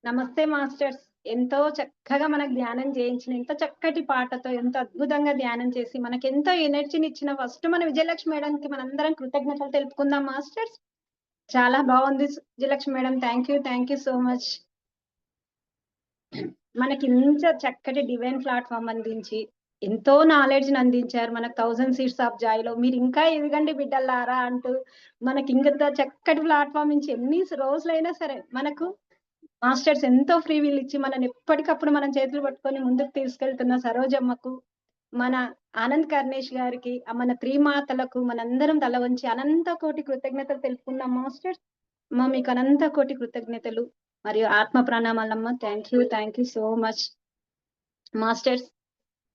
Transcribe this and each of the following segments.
నమస్తే మాస్టర్స్. ఎంతో చక్కగా మనకు ధ్యానం చేయించిన, ఎంతో చక్కటి పాటతో, ఎంతో అద్భుతంగా ధ్యానం చేసి, మనకెంతో ఎనర్జీనిచ్చిన ఫస్ట్ మన విజయలక్ష్మి మేడంకి మనందరం కృతజ్ఞతలు తెలుపుకుందాం మాస్టర్స్. చాలా బావుంది Vijayalakshmi madam. Thank you so much. మనకింత చక్కటి డివైన్ ప్లాట్‌ఫార్మ్ అందించి, ఎంతో నాలెడ్జ్‌ని అందించారు. మనకు 1000 సీడ్స్ ఆఫ్ జాయ్‌లో మీరింకా ఎదగండి బిడ్డల్లారా అంటూ, మనకింత చక్కటి ప్లాట్‌ఫార్మ్ నుంచి ఎన్ని రోజులైనా సరే, మనకు మాస్టర్స్ ఎంతో ఫ్రీ విల్ ఇచ్చి మనల్ని ఎప్పటికప్పుడు మనం చేతులు పట్టుకొని ముందుకు తీసుకెళ్తున్న సరోజమ్మకు, మన ఆనంద్ కర్ణేష్ గారికి, మన త్రిమాతలకు మనందరం తల వంచి అనంత కోటి కృతజ్ఞతలు తెలుపుకుందాం మాస్టర్స్. మీకు అనంత కోటి కృతజ్ఞతలు మరియు ఆత్మ ప్రణామాలమ్మ. Thank you so much. Masters,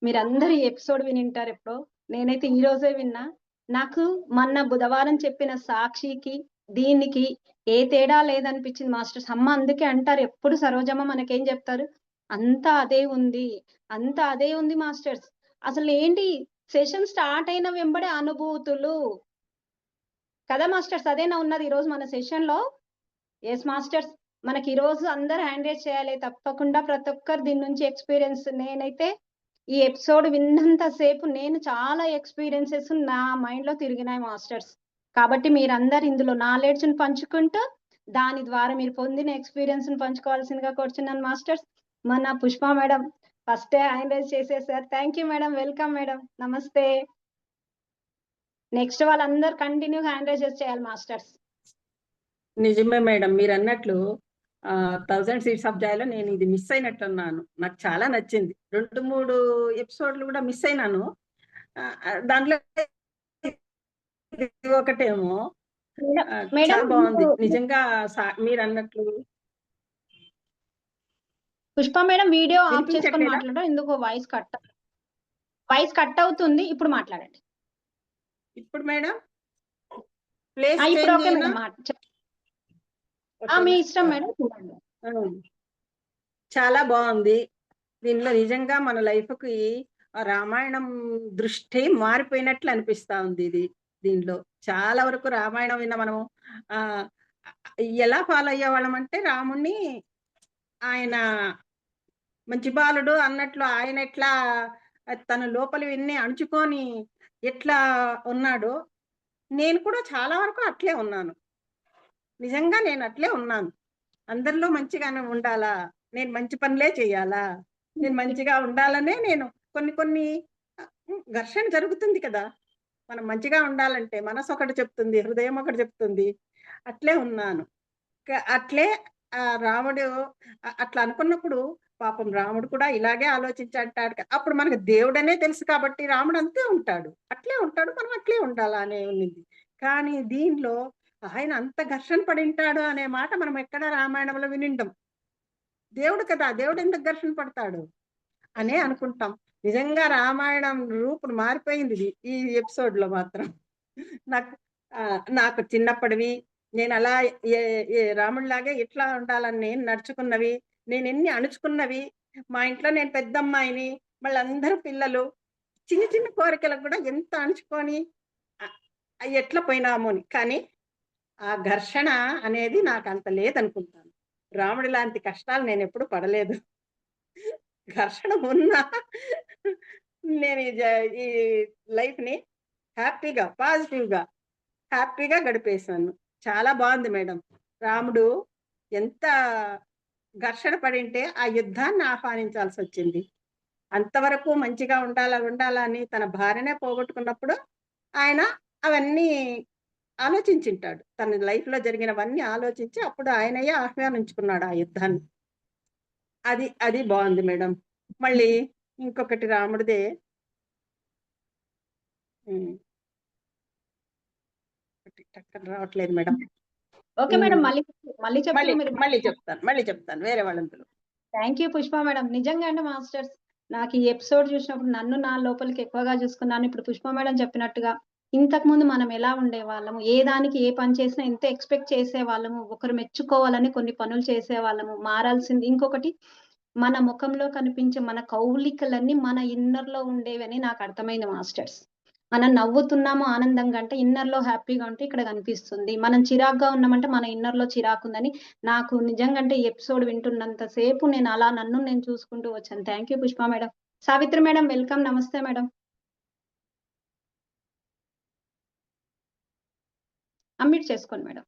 మీరందరూ ఈ ఎపిసోడ్ వినింటారు ఎప్పుడో. నేనైతే ఈ రోజే విన్నా. నాకు మొన్న బుధవారం చెప్పిన సాక్షికి, దీనికి ఏ తేడా లేదనిపించింది మాస్టర్స్. అమ్మ అందుకే అంటారు ఎప్పుడు సరోజమ్మ మనకేం చెప్తారు? అంతా అదే ఉంది. అంతా అదే ఉంది మాస్టర్స్. అసలు ఏంటి సెషన్ స్టార్ట్ అయిన వెంబడే అనుభూతులు. కదా మాస్టర్స్, అదేనా ఉన్నది ఈరోజు మన సెషన్‌లో? Yes masters. మనకి ఈరోజు అందరూ హ్యాండ్ రైజ్ చేయాలి. తప్పకుండా ప్రతి ఒక్కరు దీని నుంచి ఎక్స్‌పీరియన్స్. నేనైతే ఈ ఎపిసోడ్ విన్నంత సేపు నేను చాలా ఎక్స్‌పీరియన్సెస్ నా మైండ్‌లో తిరిగినాయి మాస్టర్స్. కాబట్టి మీరందరూ ఇందులో నాలెడ్జ్‌ని పంచుకుంటూ, దాని ద్వారా మీరు పొందిన ఎక్స్‌పీరియన్స్‌ని పంచుకోవాల్సిందిగా కోరుచున్నాను మాస్టర్స్. మన పుష్ప మేడం ఫస్టే హ్యాండ్ రైజ్ చేసేసారు. Thank you madam. Welcome madam. నమస్తే. నెక్స్ట్ వాళ్ళందరూ కంటిన్యూగా హ్యాండ్ రైజెస్ చేయాలి మాస్టర్స్. నిజమే మేడం, మీరు అన్నట్లు 1000 సీట్స్ ఆఫ్ జాయ్‌లో నేను ఇది మిస్ అయినట్టున్నాను. నాకు చాలా నచ్చింది. 2, 3 ఎపిసోడ్లు కూడా మిస్ అయినాను. దాంట్లో ఇది ఒకటేమో. మేడం చాలా బాగుంది నిజంగా. మీరు పుష్ప మేడం వీడియో ఆఫ్ చేసుకొని వినిపించట్లేదా? మాట్లాడడం. ఎందుకో వాయిస్ కట్ అవుతుంది. ఇప్పుడు మాట్లాడండి. ఇప్పుడు మేడం ప్లేస్ ఇప్పుడు చేంజ్ ఓకే అయినా మేడం. మీ ఇష్టం మేడం. చాలా బాగుంది. దీనిలో నిజంగా మన లైఫ్‌కి రామాయణం దృష్టి మారిపోయినట్లు అనిపిస్తా ఉంది. దీనిలో చాలా వరకు రామాయణం విన్న మనము ఆహ్, ఎలా ఫాలో అయ్యేవాళ్ళమంటే రాముడిని, ఆయన మంచి బాలుడు అన్నట్లు ఆయన ఎట్లా తన లోపలివన్నీ అణుచుకొని ఎట్లా ఉన్నాడో, నేను కూడా చాలా వరకు అట్లే ఉన్నాను. నిజంగా నేను అట్లే ఉన్నాను. అందరిలో మంచిగానే ఉండాలా, నేను మంచి పనులే చేయాలా, నేను మంచిగా ఉండాలనే నేను కొన్ని కొన్ని ఘర్షణ జరుగుతుంది కదా! మనం మంచిగా ఉండాలంటే మనసు ఒకటి చెప్తుంది, హృదయం ఒకటి చెప్తుంది. అట్లే ఉన్నాను. అట్లే రాముడు అట్లా అనుకున్నప్పుడు పాపం రాముడు కూడా ఇలాగే ఆలోచించంటాడు. అప్పుడు మనకు దేవుడనే తెలుసు కాబట్టి రాముడు అంతే ఉంటాడు. అట్లే ఉంటాడు. మనం అట్లే ఉండాలా అనే ఉన్నింది. కానీ దీనిలో ఆయన అంత ఘర్షణ పడింటాడు అనే మాట మనం ఎక్కడ రామాయణంలో వినిండం. దేవుడు కదా! దేవుడు ఎందుకు ఘర్షణ పడతాడు అనే అనుకుంటాం. నిజంగా రామాయణం రూపును మారిపోయింది ఈ ఎపిసోడ్‌లో మాత్రం. నాకు నాకు చిన్నప్పటివి నేనలా ఏ ఏ రాముడిలాగే ఇట్లా ఉండాలని నేను నడుచుకున్నవి, నేనెన్ని అణుచుకున్నవి, మా ఇంట్లో నేను పెద్దమ్మాయిని, మళ్ళందరూ పిల్లలు, చిన్న చిన్న కోరికలకు కూడా ఎంత అణుచుకొని ఎట్లా పోయినాము అని. కానీ ఆ ఘర్షణ అనేది నాకంత లేదనుకుంటాను. రాముడి లాంటి కష్టాలు నేనెప్పుడు పడలేదు. ఘర్షణ ఉన్నా నేను ఈ లైఫ్‌ని హ్యాపీగా, పాజిటివ్‌గా, హ్యాపీగా గడిపేశాను. చాలా బాగుంది మేడం. రాముడు ఎంత ఘర్షణ పడింటే ఆ యుద్ధాన్ని ఆహ్వానించాల్సొచ్చింది. అంతవరకు మంచిగా ఉండాలా అని తన భార్యనే పోగొట్టుకున్నప్పుడు ఆయన అవన్నీ ఆలోచించింటాడు. తన లైఫ్‌లో జరిగినవన్నీ ఆలోచించి అప్పుడు ఆయనయ్యే ఆహ్వానించుకున్నాడు ఆ యుద్ధాన్ని. అది బావుంది మేడం. మళ్ళీ ఇంకొకటి రాముడిదే. హ్మ్. టక్కన రావట్లేదు మేడం. Okay madam. హ్మ్. మళ్ళీ చెప్తున్నా మీరు. మళ్ళీ చెప్తాను. వేరే వాళ్ళందులో. Thank you Pushpa madam. నిజంగా అండి మాస్టర్స్. నాకు ఈ ఎపిసోడ్ చూసినప్పుడు నన్ను నా లోపలికి ఎక్కువగా చూసుకున్నాను. ఇప్పుడు పుష్ప మేడం చెప్పినట్టుగా ఇంతకుముందు మనం ఎలా ఉండేవాళ్ళము, ఏ దానికి ఏ పని చేసినా ఎంత ఎక్స్‌పెక్ట్ చేసేవాళ్ళము, ఒకరు మెచ్చుకోవాలని కొన్ని పనులు చేసేవాళ్ళము. మారాల్సింది ఇంకొకటి, మన ముఖంలో కనిపించే మన కౌలికలన్నీ మన ఇన్నర్‌లో ఉండేవని నాకు అర్థమైంది మాస్టర్స్. మనం నవ్వుతున్నాము ఆనందంగా అంటే ఇన్నర్‌లో హ్యాపీగా ఉంటే ఇక్కడ కనిపిస్తుంది. మనం చిరాకుగా ఉన్నామంటే మన ఇన్నర్‌లో చిరాకుందని నాకు నిజంగా అంటే ఈ ఎపిసోడ్ వింటున్నంత సేపు నేను అలా నన్ను నేను చూసుకుంటూ వచ్చాను. Thank you Pushpa madam. Savitri madam welcome. నమస్తే మేడం. అన్‌మ్యూట్ చేసుకోండి మేడం.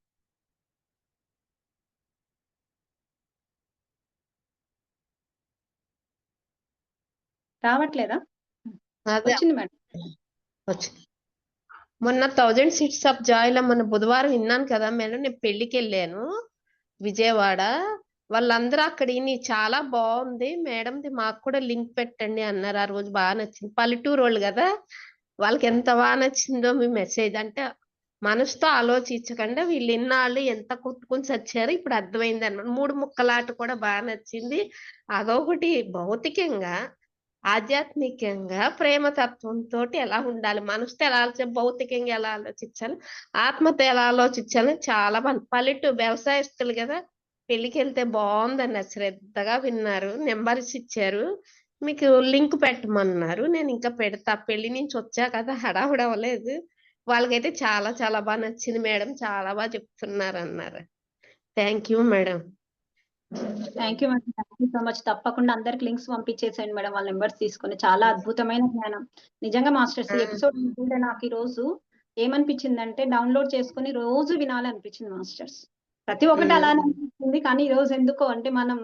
రావట్లేదా? అదే వచ్చింది మేడం. వచ్చింది. మొన్న 1000 సీట్స్ ఆఫ్ జాయ్‌లో మొన్న బుధవారం విన్నాను కదా మేడం. నేను పెళ్ళికెళ్ళాను విజయవాడ. వాళ్ళందరూ అక్కడ ఇని చాలా బాగుంది మేడంది, మాకు కూడా లింక్ పెట్టండి అన్నారు. ఆ రోజు బాగా నచ్చింది. పల్లెటూరోళ్ళు కదా, వాళ్ళకి ఎంత బాగా నచ్చిందో మీ మెసేజ్. అంటే మనసుతో ఆలోచించకుండా వీళ్ళు ఇన్నాళ్ళు ఎంత కొట్టుకొని చచ్చారో ఇప్పుడు అర్థమైంది అన్నమాట. 3 ముక్కలాట కూడా బాగా నచ్చింది. అదొకటి భౌతికంగా, ఆధ్యాత్మికంగా ప్రేమతత్వంతోటి ఎలా ఉండాలి, మనసుతో ఎలా భౌతికంగా ఎలా ఆలోచించాలి, ఆత్మతో ఎలా ఆలోచించాలి చాలా మంది పల్లెటూరు వ్యవసాయస్తులు కదా, పెళ్లికి వెళ్తే బాగుందన్న శ్రద్ధగా విన్నారు. నెంబర్స్ ఇచ్చారు, మీకు లింక్ పెట్టమన్నారు. నేను ఇంకా పెడతా, పెళ్లి నుంచి వచ్చా కదా హడావుడి అవ్వలేదు. వాళ్ళకైతే చాలా చాలా బాగా నచ్చింది మేడం, చాలా బాగా చెప్తున్నారు అన్నారు. Thank you madam. Thank you madam. Thank you so much. తప్పకుండా అందరికి లింక్స్ పంపించేసేయండి మేడం వాళ్ళ నంబర్స్ తీసుకొని. చాలా అద్భుతమైన జ్ఞానం. నిజంగా మాస్టర్స్ ఈ ఎపిసోడ్ వింటుంటే నాకు ఈ రోజు ఏమనిపించిందంటే డౌన్‌లోడ్ చేసుకొని రోజు వినాలనిపించింది మాస్టర్స్. ప్రతి ఒక్కటి అలానే అనిపిస్తుంది. కానీ ఈ రోజు ఎందుకో అంటే మనం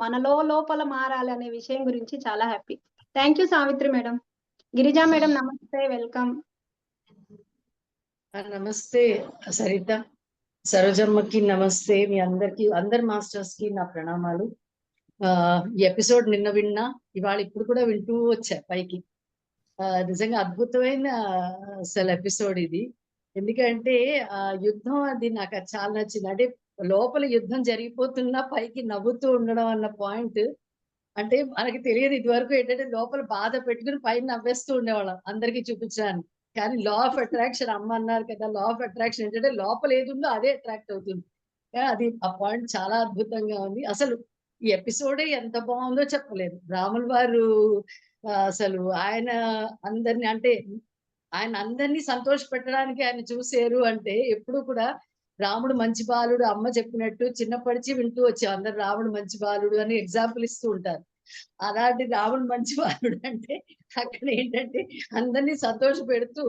మనలో లోపల మారాలి అనే విషయం గురించి చాలా happy. Thank you Savitri madam. Girija madam నమస్తే. వెల్కమ్. నమస్తే సరిత, సరోజమ్మకి నమస్తే. మీ అందరికి, అందరి మాస్టర్స్ కి నా ప్రణామాలు. ఈ ఎపిసోడ్ నిన్న విన్నా, ఇవాళ ఇప్పుడు కూడా వింటూ వచ్చా పైకి. నిజంగా అద్భుతమైన అసలు ఎపిసోడ్ ఇది. ఎందుకంటే యుద్ధం అది నాకు అది చాలా నచ్చింది. అంటే లోపల యుద్ధం జరిగిపోతున్నా పైకి నవ్వుతూ ఉండడం అన్న పాయింట్. అంటే మనకి తెలియదు ఇదివరకు ఏంటంటే లోపల బాధ పెట్టుకుని పైన నవ్వేస్తూ ఉండేవాళ్ళం అందరికీ చూపించడానికి. కానీ లా ఆఫ్ అట్రాక్షన్ అమ్మ అన్నారు కదా, లా ఆఫ్ అట్రాక్షన్ ఏంటంటే లోపల ఏది ఉందో అదే అట్రాక్ట్ అవుతుంది. అది ఆ పాయింట్ చాలా అద్భుతంగా ఉంది. అసలు ఈ ఎపిసోడే ఎంత బాగుందో చెప్పలేదు. రాముల వారు అసలు ఆయన అందరిని అంటే ఆయన అందరినీ సంతోష పెట్టడానికి ఆయన చూసారు. అంటే ఎప్పుడు కూడా రాముడు మంచి బాలుడు, అమ్మ చెప్పినట్టు చిన్నప్పటిచి వింటూ వచ్చాం అందరు రాముడు మంచి బాలుడు అని ఎగ్జాంపుల్ ఇస్తూ ఉంటారు. అలాంటి రాముడు మంచి బాలుడు అంటే అక్కడ ఏంటంటే అందరినీ సంతోష పెడుతూ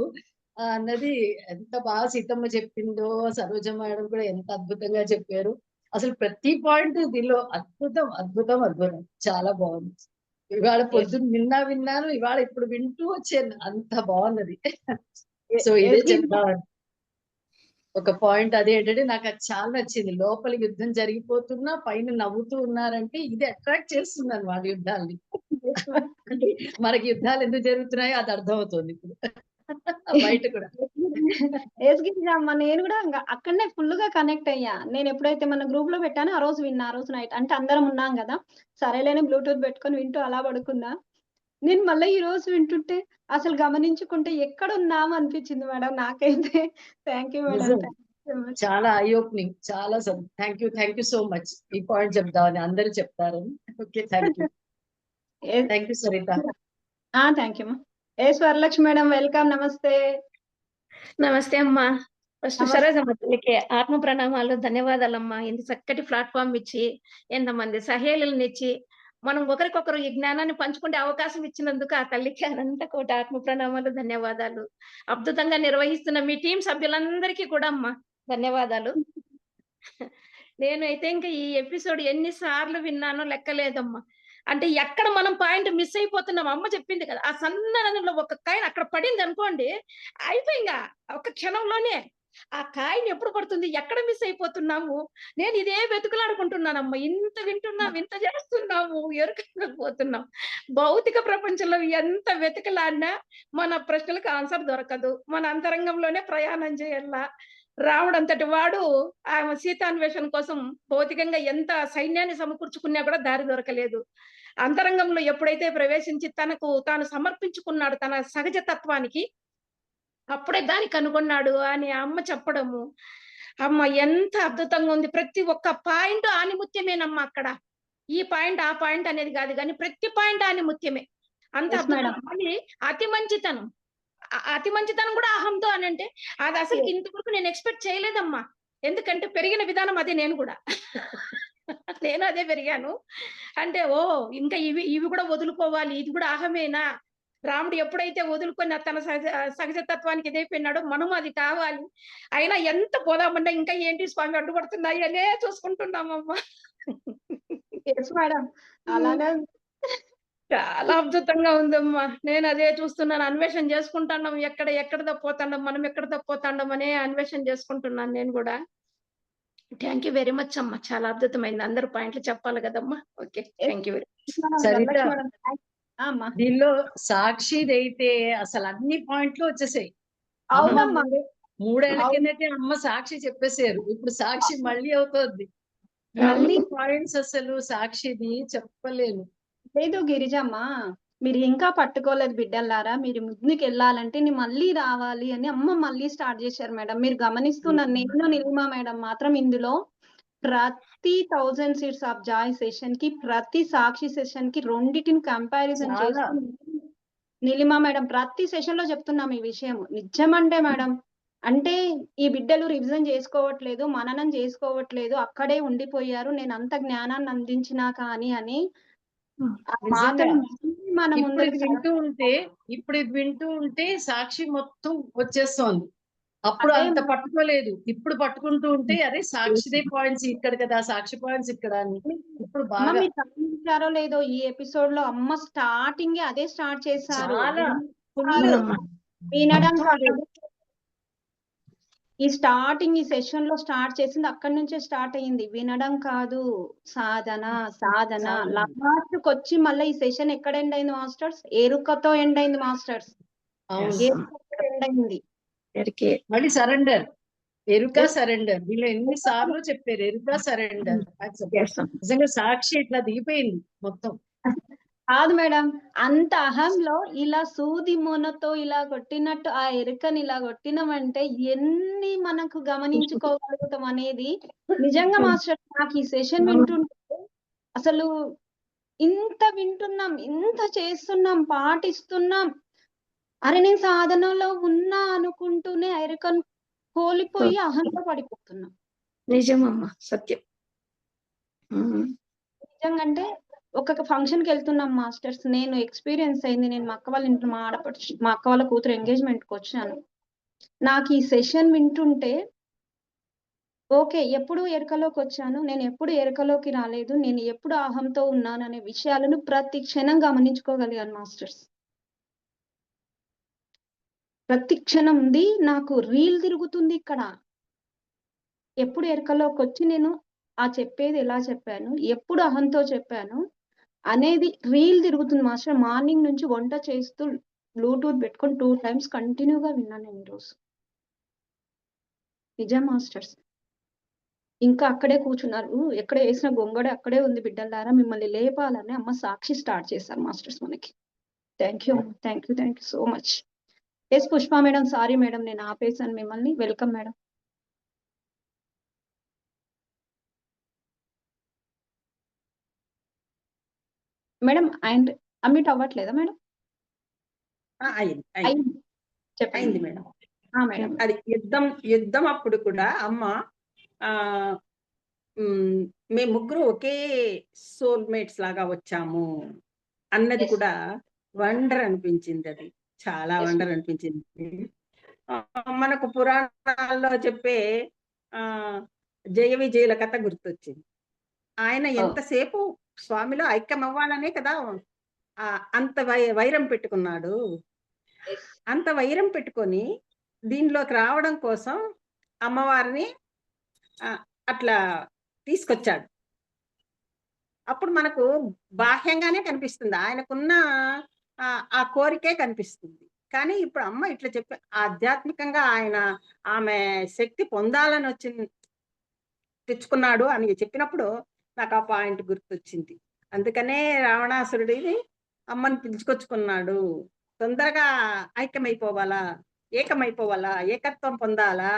అన్నది ఎంత బాగా సీతమ్మ చెప్పిందో, సరోజ మేడం కూడా ఎంత అద్భుతంగా చెప్పారు. అసలు ప్రతి పాయింట్ దీనిలో అద్భుతం అద్భుతం అద్భుతం, చాలా బాగుంది. ఇవాళ పొద్దున్న విన్నాను, ఇవాళ ఇప్పుడు వింటూ వచ్చాను, అంత బాగున్నది. సో ఇదే చెప్తాను. ఒక పాయింట్ అదే ఏంటంటే నాకు అది చాలా నచ్చింది. లోపల యుద్ధం జరిగిపోతున్నా పైన నవ్వుతూ ఉన్నారంటే ఇది అట్రాక్ట్ చేస్తుంది అన్నమాట యుద్ధాలని. అంటే మనకి యుద్ధాలు ఎందుకు జరుగుతున్నాయో అది అర్థమవుతుంది ఇప్పుడు బయట కూడా. గిరిజమ్మ నేను కూడా అక్కడనే ఫుల్‌గా కనెక్ట్ అయ్యా. నేను ఎప్పుడైతే మన గ్రూప్‌లో పెట్టానో ఆ రోజు విన్నా. ఆ రోజు నైట్ అంటే అందరం ఉన్నాం గదా! సరేలే అని బ్లూటూత్ పెట్టుకొని వింటూ అలా పడుకున్నా. నేను మళ్ళీ ఈ రోజు వింటుంటే అసలు గమనించుకుంటే ఎక్కడున్నాం అనిపించింది మేడం నాకైతే. Thank you madam. నిజం. Thank you so much. చాలా ఐ ఓపెనింగ్, చాలా థ్యాంక్ యూ సో మచ్. ఈ పాయింట్ చెప్దామని అందరూ చెప్తారని. Okay, thank you. Thank you Saritha. Thank you అమ్మా. Varalakshmi madam welcome. నమస్తే. నమస్తే అమ్మా. ఫస్ట్ సరోజమ్మ తల్లికి ఆత్మ ప్రణామాలు, ధన్యవాదాలమ్మా. ఇంత చక్కటి ప్లాట్ఫామ్ ఇచ్చి, ఎంతమంది సహేళులనిచ్చి, మనం ఒకరికొకరు ఈ జ్ఞానాన్ని పంచుకునే అవకాశం ఇచ్చినందుకు ఆ తల్లికి అనంత కోటి ఆత్మ ప్రణామాలు, ధన్యవాదాలు. అద్భుతంగా నిర్వహిస్తున్న మీ టీం సభ్యులందరికీ కూడా అమ్మా ధన్యవాదాలు. నేనైతే ఇంకా ఈ ఎపిసోడ్ ఎన్ని సార్లు విన్నానో లెక్కలేదమ్మా. అంటే ఎక్కడ మనం పాయింట్ మిస్ అయిపోతున్నాం, అమ్మ చెప్పింది కదా, ఆ సన్న నదిలో ఒక కాయిన్ అక్కడ పడింది అనుకోండి, అయిపోయింగా ఒక క్షణంలోనే. ఆ కాయిన్ ఎప్పుడు పడుతుంది, ఎక్కడ మిస్ అయిపోతున్నాము, నేను ఇదే వెతుకులాడుకుంటున్నానమ్మా. ఇంత వింటున్నాం, ఇంత చేస్తున్నాము, ఎరుకపోతున్నాం. భౌతిక ప్రపంచంలో ఎంత వెతుకులాడినా మన ప్రశ్నలకు ఆన్సర్ దొరకదు. మన అంతరంగంలోనే ప్రయాణం చేయాల. రాముడు అంతటి వాడు ఆమె సీతాన్వేషణ కోసం భౌతికంగా ఎంత సైన్యాన్ని సమకూర్చుకున్నా కూడా దారి దొరకలేదు. అంతరంగంలో ఎప్పుడైతే ప్రవేశించి తనకు తాను సమర్పించుకున్నాడు తన సహజ తత్వానికి, అప్పుడే దాన్ని కనుగొన్నాడు అని అమ్మ చెప్పడము. అమ్మ ఎంత అద్భుతంగా ఉంది. ప్రతి ఒక్క పాయింట్ ఆనిముత్యమేనమ్మా అక్కడ. ఈ పాయింట్ ఆ పాయింట్ అనేది కాదు, కానీ ప్రతి పాయింట్ ఆనిముత్యమే. అంత అద్భుతం. అతి మంచితనం, అతి మంచితనం కూడా అహంతో అని అంటే అది అసలు ఇంతవరకు నేను ఎక్స్పెక్ట్ చేయలేదమ్మా. ఎందుకంటే పెరిగిన విధానం అదే నేను కూడా. నేను అదే పెరిగాను. అంటే ఇంకా ఇవి కూడా వదులుకోవాలి. ఇది కూడా అహమేనా? రాముడు ఎప్పుడైతే వదులుకొని తన సహజతత్వానికి ఇదైపోయినాడో మనము అది కావాలి. అయినా ఎంత పోదామన్నా ఇంకా ఏంటి స్వామి అడ్డుపడుతున్నాయి అనే చూసుకుంటున్నామమ్మా. Yes madam. అలానే చాలా అద్భుతంగా ఉందమ్మా. నేను అదే చూస్తున్నాను. అన్వేషణ చేసుకుంటున్నాం. ఎక్కడ తప్పోతాండం, మనం ఎక్కడ తప్పోతాండం అనే అన్వేషణ చేసుకుంటున్నాను నేను కూడా. థ్యాంక్ యూ వెరీ మచ్ అమ్మా. చాలా అద్భుతమైంది. అందరూ పాయింట్లు చెప్పాలి కదమ్మా. Okay. Thank you very much. Saritha Varalakshmi madam. అమ్మా. దీనిలో సాక్షిదైతే అసలు అన్ని పాయింట్లు వచ్చేసాయి. అమ్మ అవునమ్మా. మూడేళ్ల అవును. కిందటే అమ్మ సాక్షి చెప్పేశారు. ఇప్పుడు సాక్షి మళ్ళీ అవుతోంది. మళ్ళీ అన్ని పాయింట్స్ అసలు సాక్షిది చెప్పలేను. లేదు గిరిజమ్మ, మీరు ఇంకా పట్టుకోలేదు బిడ్డలారా. మీరు ముందుకెళ్ళాలంటే మళ్ళీ రావాలి అని అమ్మ మళ్ళీ స్టార్ట్ చేశారు మేడం. మీరు గమనిస్తున్న నేను నిలిమా మేడం మాత్రం ఇందులో ప్రతి 1000 సీట్స్ ఆఫ్ జాయ్ సెషన్ కి, ప్రతి సాక్షి సెషన్ కి రెండిటిని కంపారిజన్ చాలా. చేస్తూ నిలిమా మేడం ప్రతి సెషన్ లో చెప్తున్నాం ఈ విషయం. నిజమంటే మేడం, అంటే ఈ బిడ్డలు రివిజన్ చేసుకోవట్లేదు, మననం చేసుకోవట్లేదు, అక్కడే ఉండిపోయారు. నేను అంత జ్ఞానాన్ని అందించినా కానీ అని ఆ నిజంగా. మాటలు మన ఇప్పుడు ముందరికి ఇది వింటూ ఉంటే సాక్షి మొత్తం వచ్చేస్తోంది. అప్పుడు అదే అంత పట్టుకోలేదు. ఇప్పుడు పట్టుకుంటూ ఉంటే అరే సాక్షిదే పాయింట్స్ ఇక్కడ కదా, సాక్షి పాయింట్స్ ఇక్కడ అని ఇప్పుడు అమ్మ బాగా మీరు గమనించారో లేదో ఈ ఎపిసోడ్ లో అమ్మ స్టార్టింగ్ అదే స్టార్ట్ చేశారు. చాలా ఫుల్ అవునమ్మా. వినడం మొత్తం అదే. కాదు, ఈ స్టార్టింగ్ ఈ సెషన్ లో స్టార్ట్ చేసింది అక్కడి నుంచే స్టార్ట్ అయ్యింది. వినడం కాదు, సాధన సాధన. సాధన. లాస్ట్ కి వచ్చి మళ్ళీ ఈ సెషన్ ఎక్కడ ఎండ్ అయింది మాస్టర్స్? ఎరుకతో ఎండ్ అయింది మాస్టర్స్. అవును. ఎరుకతో ఎండ్ అయింది. మళ్ళీ సరెండర్, ఎరుక సరెండర్. వీళ్ళు ఎన్నిసార్లు చెప్పారు ఎరుక సరెండర్. నిజంగా సాక్షి ఇట్లా దిగిపోయింది మొత్తం. కాదు మేడం, అంత అహంలో ఇలా సూది మొనతో ఇలా కొట్టినట్టు ఆ ఎరుకని ఇలా కొట్టినామంటే ఎన్ని మనకు గమనించుకోగలుగుతాం అనేది నిజంగా మాస్టర్. నాకు ఈ సెషన్ వింటుంటే అసలు ఇంత వింటున్నాం, ఇంత చేస్తున్నాం, పాటిస్తున్నాం, అరే నేను సాధనలో ఉన్నా అనుకుంటూనే ఆ ఎరుకను కోల్పోయి అహంలో పడిపోతున్నాం. నిజమమ్మా. సత్యం. నిజంగా అంటే ఒక ఫంక్షన్ కి వెళ్తున్నాం మాస్టర్స్. నేను ఎక్స్పీరియన్స్ అయింది. నేను మా అక్క వాళ్ళ ఇంట్లో మా అక్క వాళ్ళ కూతురు ఎంగేజ్మెంట్ కి వచ్చాను. నాకు ఈ సెషన్ వింటుంటే ఓకే, ఎప్పుడు ఎరుకలోకి వచ్చాను, నేను ఎప్పుడు ఎరుకలోకి రాలేదు, నేను ఎప్పుడు అహంతో ఉన్నాను అనే విషయాలను ప్రతి క్షణం గమనించుకోగలిగాను మాస్టర్స్. ప్రతి క్షణం ఉంది. నాకు రీల్ తిరుగుతుంది ఇక్కడ. ఎప్పుడు ఎరుకలోకి వచ్చి నేను ఆ చెప్పేది ఎలా చెప్పాను, ఎప్పుడు అహంతో చెప్పాను అనేది రీల్ తిరుగుతుంది మాస్టర్. మార్నింగ్ నుంచి వంట చేస్తూ బ్లూటూత్ పెట్టుకొని 2 times కంటిన్యూగా విన్నాను నేను ఈరోజు. నిజం మాస్టర్స్. ఇంకా అక్కడే కూర్చున్నారు. ఎక్కడ వేసిన గొంగడ అక్కడే ఉంది బిడ్డలారా, మిమ్మల్ని లేపాలని అమ్మ సాక్షి స్టార్ట్ చేశారు మాస్టర్స్ మనకి. Thank you so much. Yes Pushpa madam, sorry madam నేను ఆపేసాను మిమ్మల్ని. Welcome madam. Madam and unmute అవ్వట్లేదా మేడం? అయింది చెప్పండి మేడం. మేడం. అది యుద్ధం అప్పుడు కూడా అమ్మ మేము ముగ్గురు ఒకే సోల్మేట్స్ లాగా వచ్చాము అన్నది కూడా వండర్ అనిపించింది. అది చాలా వండర్ అనిపించింది. మనకు పురాణాల్లో చెప్పే జయ విజయుల కథ గుర్తొచ్చింది. ఆయన ఎంతసేపు స్వామిలో ఐక్యం అవ్వాలనే కదా అంత వైరం పెట్టుకున్నాడు. అంత వైరం పెట్టుకొని దీనిలోకి రావడం కోసం అమ్మవారిని అట్లా తీసుకొచ్చాడు. అప్పుడు మనకు బాహ్యంగానే కనిపిస్తుంది, ఆయనకున్న ఆ కోరికే కనిపిస్తుంది. కానీ ఇప్పుడు అమ్మ ఇట్లా చెప్పి ఆధ్యాత్మికంగా ఆమె శక్తి పొందాలని తెచ్చుకున్నాడు అని చెప్పినప్పుడు నాకు ఆ పాయింట్ గుర్తొచ్చింది. అందుకనే రావణాసురుడిని అమ్మని పిలుచుకొచ్చుకున్నాడు. తొందరగా ఏకమైపోవాలా, ఏకత్వం పొందాలా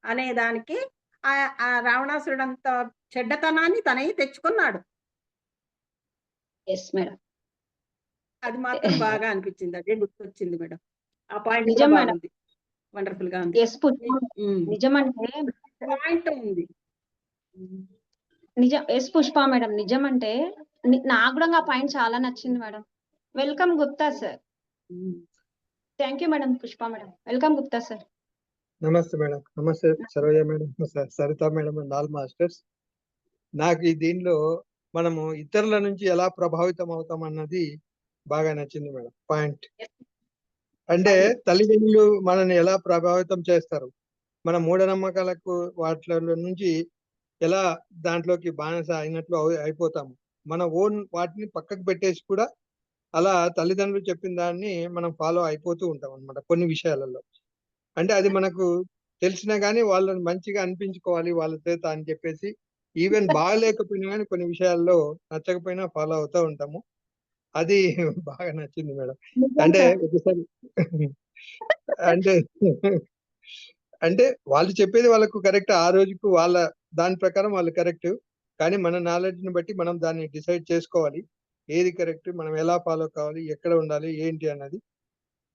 అనే దానికి ఆ రావణాసురుడు అంత చెడ్డతనాన్ని తనయ్య తెచ్చుకున్నాడు. Yes madam. అది మాత్రం బాగా అనిపించింది. అదే గుర్తొచ్చింది మేడం. ఆ పాయింట్ కూడా నిజం మేడం. బాగుంది, వండర్ఫుల్ గా ఉంది. ఎస్ పుష్ప ఉమ్, నిజమంటే పాయింట్ ఉంది. ఉమ్, నిజం. ఎస్ పుష్ప మేడం, నిజమంటే నాకు కూడా ఆ పాయింట్ చాలా నచ్చింది madam. Welcome Gupta sir. Um. Thank you madam. Pushpa madam, welcome Gupta sir. నమస్తే మేడం. నమస్తే Saroja madam, Saritha madam and all masters. నాకు ఈ దీనిలో మనము ఇతరుల నుంచి ఎలా ప్రభావితం అవుతాం అన్నది బాగా నచ్చింది మేడం పాయింట్. అంటే తల్లిదండ్రులు మనల్ని ఎలా ప్రభావితం చేస్తారు, మన మూఢనమ్మకాలకు వాటిలో నుంచి ఎలా దాంట్లోకి బానిస అయినట్లు అయిపోతాము. మన ఓన్ వాటిని పక్కకు పెట్టేసి కూడా అలా తల్లిదండ్రులు చెప్పిన దాన్ని మనం ఫాలో అయిపోతూ ఉంటాం అన్నమాట కొన్ని విషయాలలో. అంటే అది మనకు తెలిసినా గానీ వాళ్ళని మంచిగా అనిపించుకోవాలి వాళ్ళ చేత అని చెప్పేసి, ఈవెన్ బాగలేకపోయినా కానీ కొన్ని విషయాల్లో నచ్చకపోయినా ఫాలో అవుతూ ఉంటాము. అది బాగా నచ్చింది మేడం. నిజం అంటే సార్. ఒకసారి అంటే అంటే వాళ్ళు చెప్పేది వాళ్ళకు కరెక్ట్, ఆ రోజుకు వాళ్ళ దాని ప్రకారం వాళ్ళు కరెక్ట్. కానీ మన నాలెడ్జ్ ని బట్టి మనం దాన్ని డిసైడ్ చేసుకోవాలి, ఏది కరెక్ట్, మనం ఎలా ఫాలో కావాలి, ఎక్కడ ఉండాలి, ఏంటి అన్నది.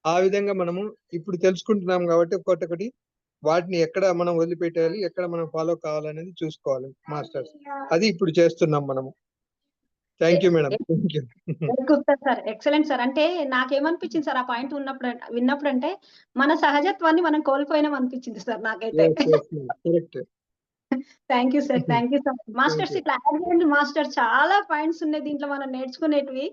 ఆ విధంగా మనము ఇప్పుడు తెలుసుకుంటున్నాం కాబట్టి ఒక్కొక్కటి వాటిని ఎక్కడ మనం వదిలిపెట్టేయాలి, ఎక్కడ మనం ఫాలో కావాలనేది చూసుకోవాలి మాస్టర్స్. అది ఇప్పుడు చేస్తున్నాం మనము. Thank you madam. Thank you. Very good sir. Excellent sir. అంటే నాకేమనిపించింది సార్ ఆ పాయింట్ విన్నప్పుడు అంటే మన సహజత్వాన్ని మనం కోల్పోయినాం అనిపించింది సార్ నాకైతే. Correct. Thank you sir. Thank you sir. Masters ఇట్లా యాడ్ చేయండి మాస్టర్. చాలా పాయింట్స్ ఉన్నాయి దీంట్లో మనం నేర్చుకునేటివి.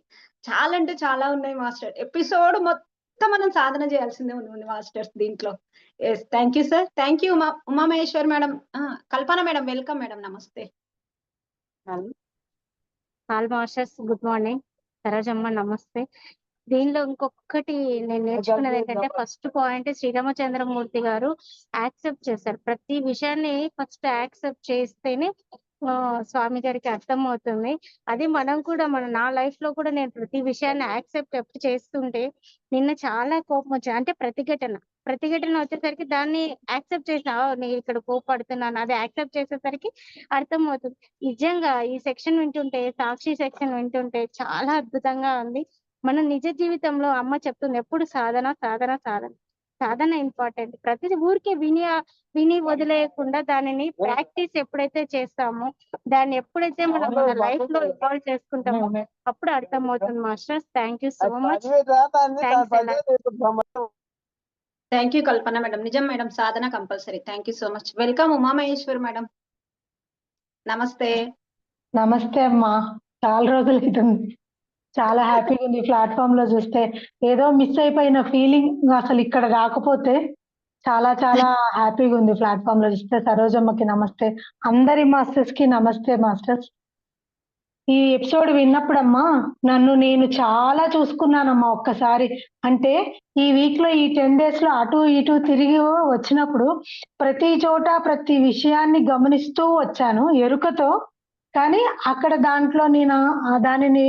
చాలా అంటే చాలా ఉన్నాయి మాస్టర్. ఎపిసోడ్ మొత్తం మనం సాధన చేయాల్సిందే ఉంది మాస్టర్స్ దీంట్లో. Yes, thank you sir. Thank you Umamaheshwar madam. Kalpana madam, welcome madam. Namaste. All masters good morning. Sarojamma namaste. దీనిలో ఇంకొకటి నేను నేర్చుకున్నది ఏంటంటే, ఫస్ట్ పాయింట్ శ్రీరామచంద్రమూర్తి గారు యాక్సెప్ట్ చేశారు. ప్రతి విషయాన్ని ఫస్ట్ యాక్సెప్ట్ చేస్తేనే స్వామి గారికి అర్థం అవుతుంది. అది మనం కూడా నా లైఫ్ లో కూడా నేను ప్రతి విషయాన్ని యాక్సెప్ట్ ఎప్పుడు చేస్తుంటే నిన్న చాలా కోపం వచ్చింది. అంటే ప్రతిఘటన వచ్చేసరికి దాన్ని యాక్సెప్ట్ చేసిన నేను ఇక్కడ కోపడుతున్నాను, అది యాక్సెప్ట్ చేసేసరికి అర్థం అవుతుంది. నిజంగా ఈ సెక్షన్ వింటుంటే, సాక్షి సెక్షన్ వింటుంటే చాలా అద్భుతంగా ఉంది. మన నిజ జీవితంలో అమ్మ చెప్తుంది ఎప్పుడు సాధన సాధన సాధన సాధన ఇంపార్టెంట్. ప్రతిదీ ఊరికే విని వదిలేయకుండా దానిని ప్రాక్టీస్ ఎప్పుడైతే చేస్తామో, దాన్ని ఎప్పుడైతే మనం మన లైఫ్ లో ఇన్వాల్వ్ చేసుకుంటామో అప్పుడు అర్థం అవుతుంది masters. Thank you so much. Thank you Kalpana madam. నిజం మేడం, సాధన compulsory. Thank you so much. Welcome Umamaheshwar madam. Namaste. Namaste అమ్మా. చాలా రోజులు అవుతుంది. చాలా హ్యాపీగా ఉంది ప్లాట్ఫామ్ లో చూస్తే. ఏదో మిస్ అయిపోయిన ఫీలింగ్ అసలు ఇక్కడ రాకపోతే చాలా చాలా హ్యాపీగా ఉంది ప్లాట్ఫామ్ లో చూస్తే. సరోజమ్మకి నమస్తే, అందరి మాస్టర్స్ కి నమస్తే మాస్టర్స్. ఈ ఎపిసోడ్ విన్నప్పుడమ్మా నేను చాలా చూసుకున్నానమ్మా ఒక్కసారి. అంటే ఈ వీక్ లో ఈ 10 days లో అటు ఇటు తిరిగి వచ్చినప్పుడు ప్రతి చోట ప్రతి విషయాన్ని గమనిస్తూ వచ్చాను ఎరుకతో. కానీ అక్కడ దాంట్లో నేను దానిని